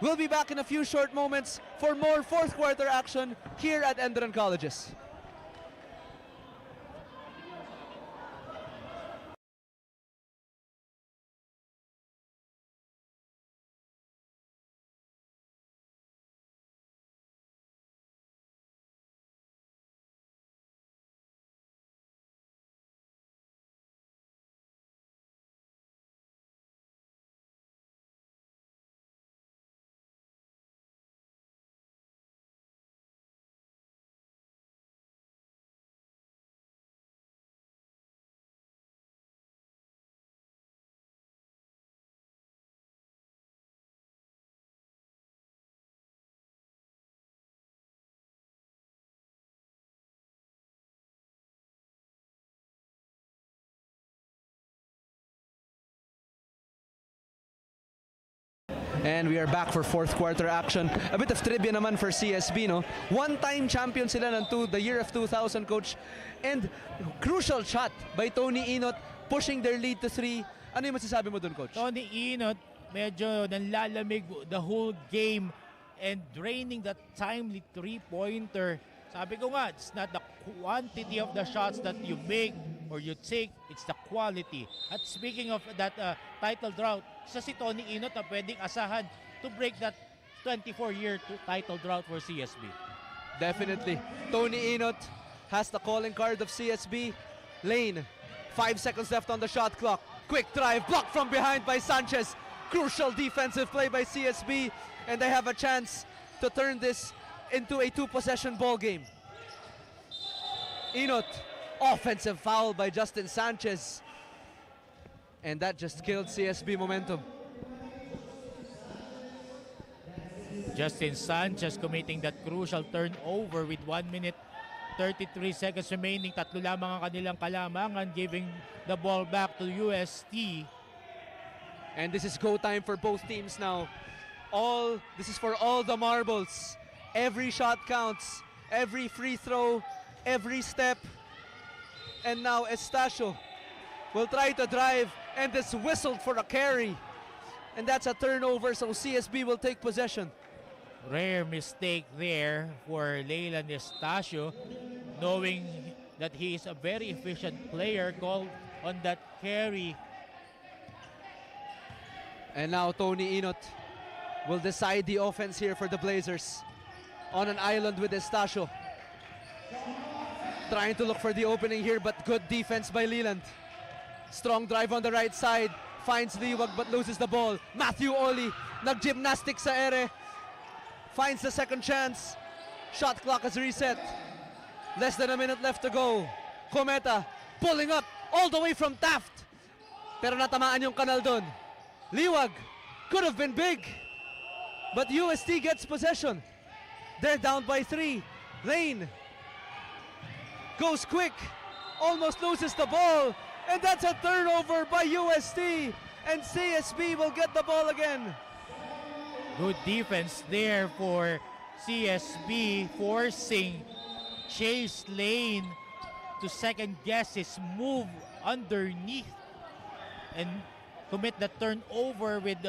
We'll be back in a few short moments for more fourth quarter action here at Enderun Colleges. And we are back for fourth quarter action. A bit of trivia naman for CSB, no? One-time champion sila ng the year of 2000, Coach. And crucial shot by Tony Inot, pushing their lead to 3. Ano yung masasabi mo dun, Coach? Tony Inot, medyo nanlalamig the whole game and draining that timely three-pointer. Sabi ko nga, it's not the quantity of the shots that you make or you take, it's the quality. At speaking of that title drought, isa si Tony Inot na pwedeng asahan to break that 24-year title drought for CSB. Definitely. Tony Inot has the calling card of CSB. Lane, 5 seconds left on the shot clock. Quick drive, blocked from behind by Sanchez. Crucial defensive play by CSB, and they have a chance to turn this into a 2-possession ball game. Inot, offensive foul by Justin Sanchez. And that just killed CSB momentum. Justin Sanchez committing that crucial turnover with 1 minute 33 seconds remaining. Tatlo lamang ang kanilang kalamangan, giving the ball back to UST. And this is go time for both teams now. This is for all the marbles. Every shot counts, every free throw, every step. And now Estacio will try to drive and is whistled for a carry. And that's a turnover, so CSB will take possession. Rare mistake there for Leyland Estacio, knowing that he is a very efficient player, called on that carry. And now Tony Inot will decide the offense here for the Blazers. On an island with Estacio. Trying to look for the opening here, but good defense by Leland. Strong drive on the right side. Finds Liwag but loses the ball. Matthew Oli, nag-gymnastics sa ere. Finds the second chance. Shot clock is reset. Less than a minute left to go. Cometa pulling up all the way from Taft. Pero natamaan yung kanal dun. Liwag could have been big. But UST gets possession. They're down by 3. Lane goes quick. Almost loses the ball. And that's a turnover by UST. And CSB will get the ball again. Good defense there for CSB, forcing Chase Lane to second guess his move underneath and commit the turnover with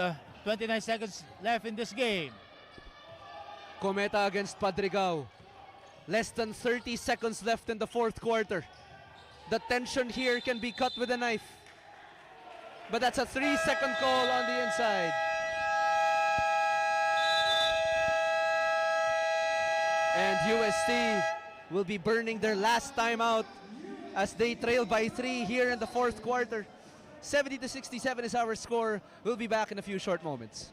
29 seconds left in this game. Cometa against Padregao. Less than 30 seconds left in the fourth quarter. The tension here can be cut with a knife. But that's a 3-second call on the inside. And UST will be burning their last timeout as they trail by 3 here in the fourth quarter. 70-67 is our score. We'll be back in a few short moments.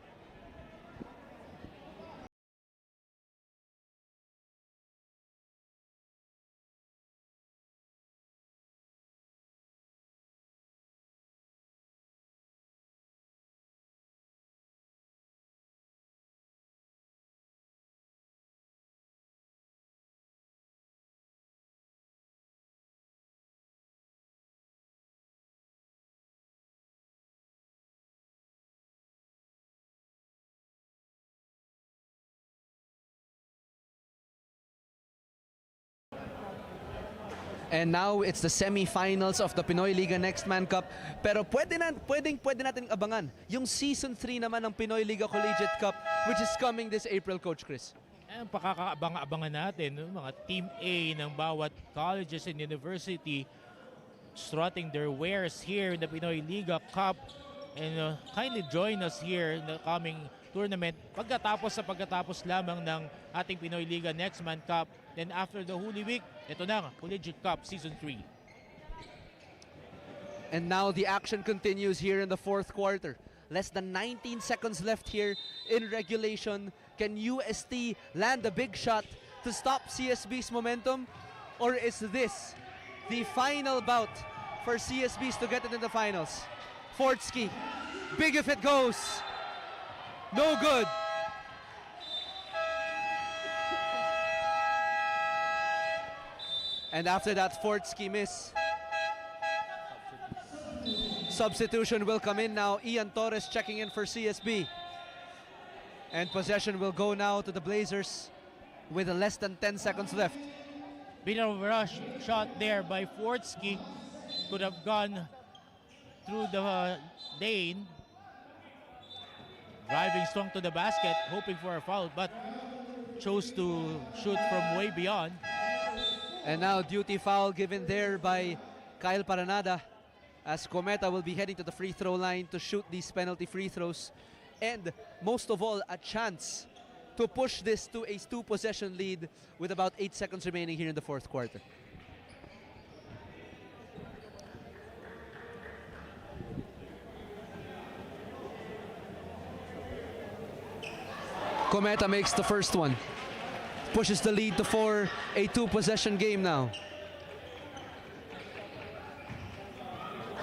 And now it's the semifinals of the Pinoyliga Next Man Cup. Pero pwede natin abangan yung Season 3 naman ng Pinoyliga Collegiate Cup, which is coming this April, Coach Chris. Ang pakakaabang-abangan natin, mga Team A ng bawat colleges and university strutting their wares here in the Pinoyliga Cup. And kindly join us here in the coming tournament pagkatapos lamang ng ating Pinoyliga Next Man Cup. Then after the Holy Week, ito na, Collegiate Cup Season 3. And now the action continues here in the fourth quarter. Less than 19 seconds left here in regulation. Can UST land a big shot to stop CSB's momentum? Or is this the final bout for CSB's to get it in the finals? Fortsky, big if it goes. No good. And after that Fortsky miss, substitution will come in now. Ian Torres checking in for CSB. And possession will go now to the Blazers with less than 10 seconds left. Bit of a rush shot there by Fortsky. Could have gone through the lane. Driving strong to the basket, hoping for a foul, but chose to shoot from way beyond. And now duty foul given there by Kyle Paranada, as Cometa will be heading to the free throw line to shoot these penalty free throws. And most of all, a chance to push this to a 2-possession lead with about 8 seconds remaining here in the fourth quarter. Cometa makes the first one. Pushes the lead to 4, a 2-possession game now.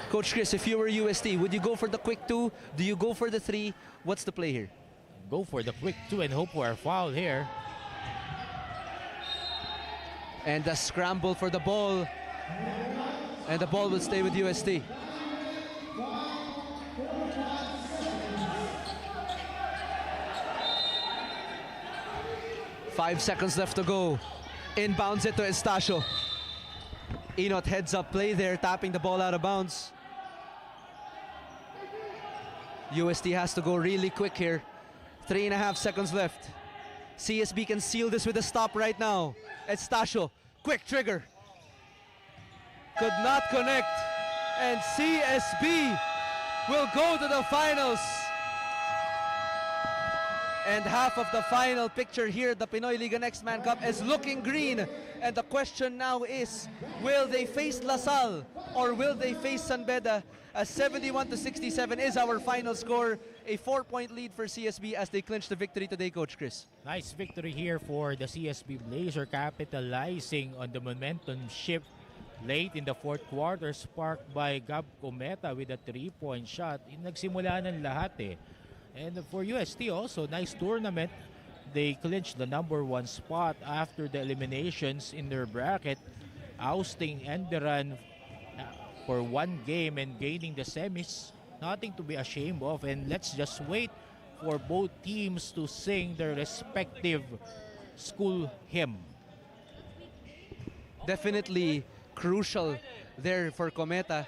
Coach Chris, if you were UST, would you go for the quick 2? Do you go for the 3? What's the play here? Go for the quick 2 and hope for a foul here. And a scramble for the ball. And the ball will stay with UST. Five seconds left to go. Inbounds it to Estacio. Enot heads up play there, tapping the ball out of bounds. UST has to go really quick here. 3.5 seconds left. CSB can seal this with a stop right now. Estacio, quick trigger. Could not connect. And CSB will go to the finals. And half of the final picture here, the Pinoyliga Next Man Cup, is looking green. And the question now is, will they face LaSalle or will they face San Beda? As 71-67 is our final score. A 4-point lead for CSB as they clinch the victory today, Coach Chris. Nice victory here for the CSB Blazer, capitalizing on the momentum shift late in the fourth quarter, sparked by Gab Cometa with a 3-point shot. Nagsimula ng lahat eh. And for UST also, nice tournament. They clinched the #1 spot after the eliminations in their bracket, ousting Enderun for 1 game and gaining the semis. Nothing to be ashamed of, and let's just wait for both teams to sing their respective school hymn. Definitely crucial there for Cometa.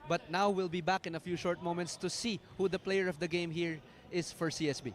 But now we'll be back in a few short moments to see who the player of the game here is for CSB.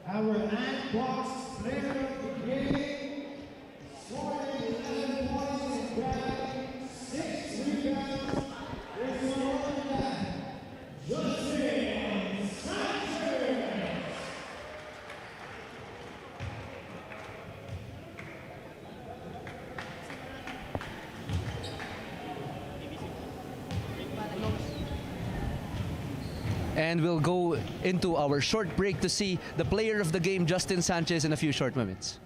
Our Andbox player of the game, scoring 11 points and grabbing 6 rebounds, is Justin Sanchez. And we'll go into our short break to see the player of the game, Justin Sanchez, in a few short moments.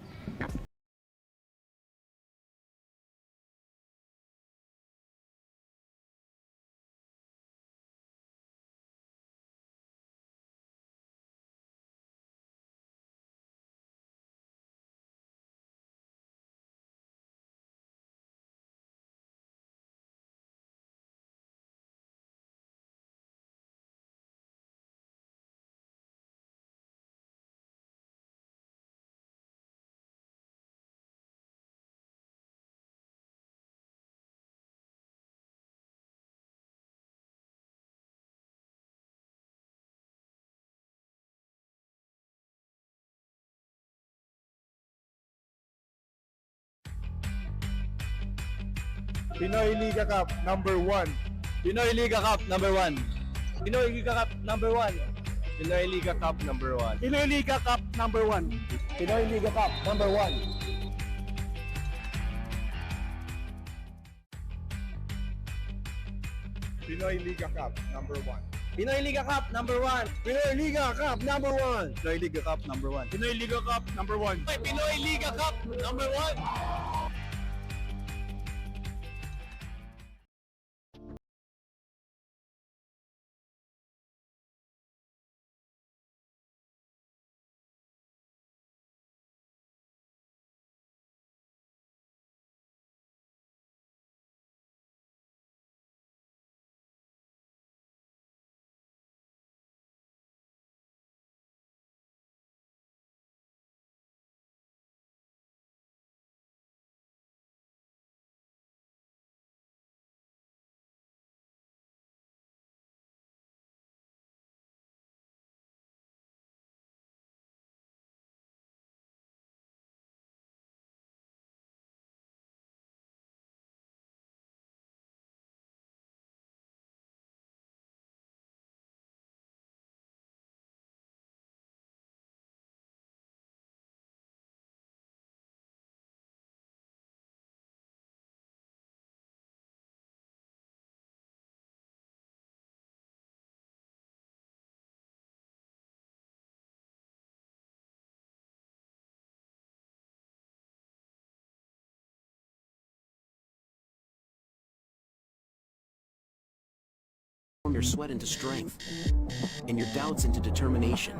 Pinoyliga Cup number 1. Pinoyliga Cup number 1. Pinoyliga Cup number 1. Pinoyliga Cup number 1. Pinoyliga Cup number 1. Pinoyliga Cup number 1. Pinoyliga Cup number 1. Pinoyliga Cup number 1. Pinoyliga Cup number 1. Pinoyliga Cup number 1. Pinoyliga Cup number 1. Pinoyliga Cup number 1. Your sweat into strength and your doubts into determination.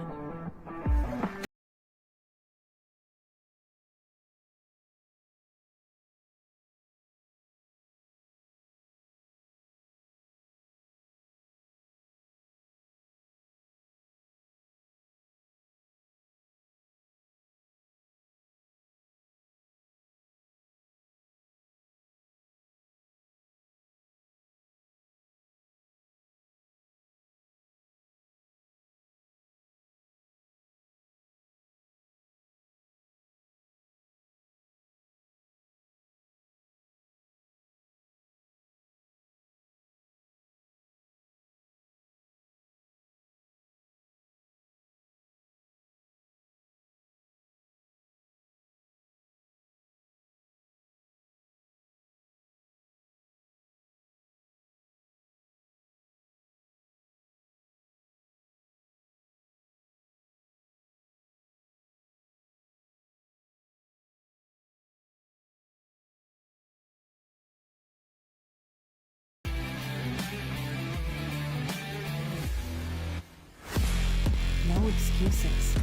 No excuses.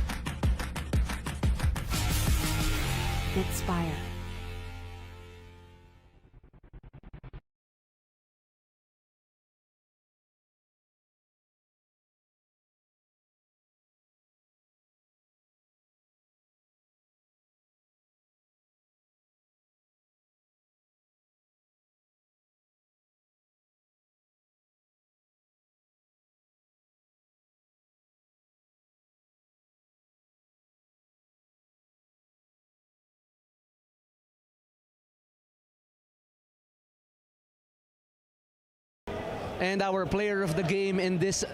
Inspire. And our player of the game in this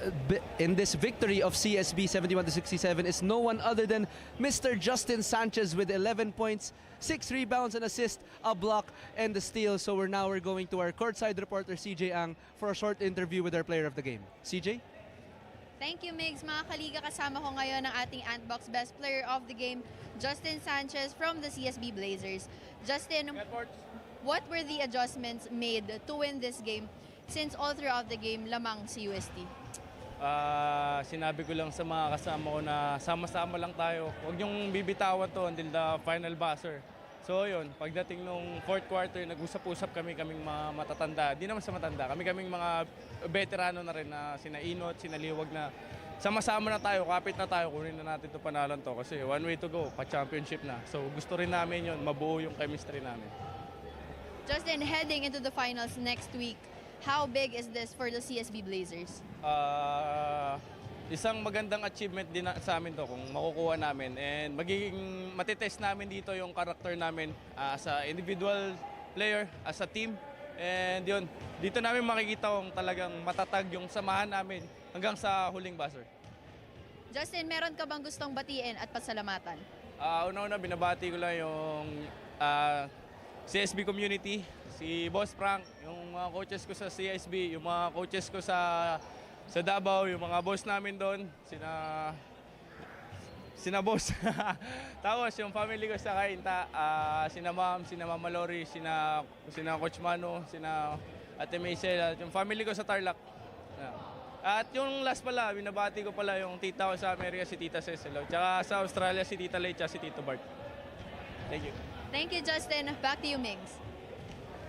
victory of CSB 71-67 is no one other than Mr. Justin Sanchez with 11 points, 6 rebounds, an assist, a block, and a steal. So we're going to our courtside reporter CJ Ang for a short interview with our player of the game. CJ? Thank you, Migs. Mga kaliga, kasama ko ngayon ang ating Antbox Best Player of the Game, Justin Sanchez from the CSB Blazers. Justin, what were the adjustments made to win this game since all throughout the game lamang si UST? Sinabi ko lang sa mga kasama ko na sama-sama lang tayo. Huwag niyong bibitawan to until the final buzzer. So yun, pagdating nung fourth quarter, nag-usap-usap kaming mga matatanda. Di naman sa matanda, kaming mga veterano na rin na sina Inot, sina Liwag na sama-sama na tayo, kapit na tayo, kunin na natin ito panalan to. Kasi one way to go, pa-championship na. So gusto rin namin yun, mabuo yung chemistry namin. Justin, heading into the finals next week, how big is this for the CSB Blazers? Isang magandang achievement din sa amin to kung makukuha namin, and magiging matitest namin dito yung character namin as a individual player, as a team, and yun, dito namin makikita kung talagang matatag yung samahan namin hanggang sa huling buzzer. Justin, meron ka bang gustong batiin at pasalamatan? Una-una, binabati ko lang yung CSB community, si Boss Frank, yung mga coaches ko sa CSB, yung mga coaches ko sa Davao, yung mga boss namin doon, sina boss. Tapos yung family ko sa Kainta, sina Ma'am, sina Mama Lori, sina Coach Mano, sina Ate Maisel, at yung family ko sa Tarlac. At yung last pala, binabati ko pala yung tita ko sa Amerika, si Tita Cecil. Tsaka sa Australia, si Tita Leigh, si Tito Bart. Thank you. Thank you, Justin. Back to you, Migs.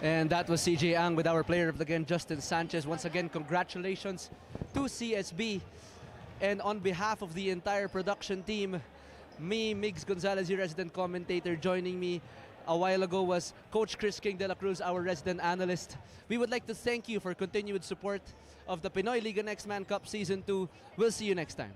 And that was CJ Ang with our player of the game, Justin Sanchez. Once again, congratulations to CSB. And on behalf of the entire production team, me, Migs Gonzalez, your resident commentator, joining me a while ago was Coach Chris King de la Cruz, our resident analyst. We would like to thank you for continued support of the Pinoyliga Next Man Cup Season 2. We'll see you next time.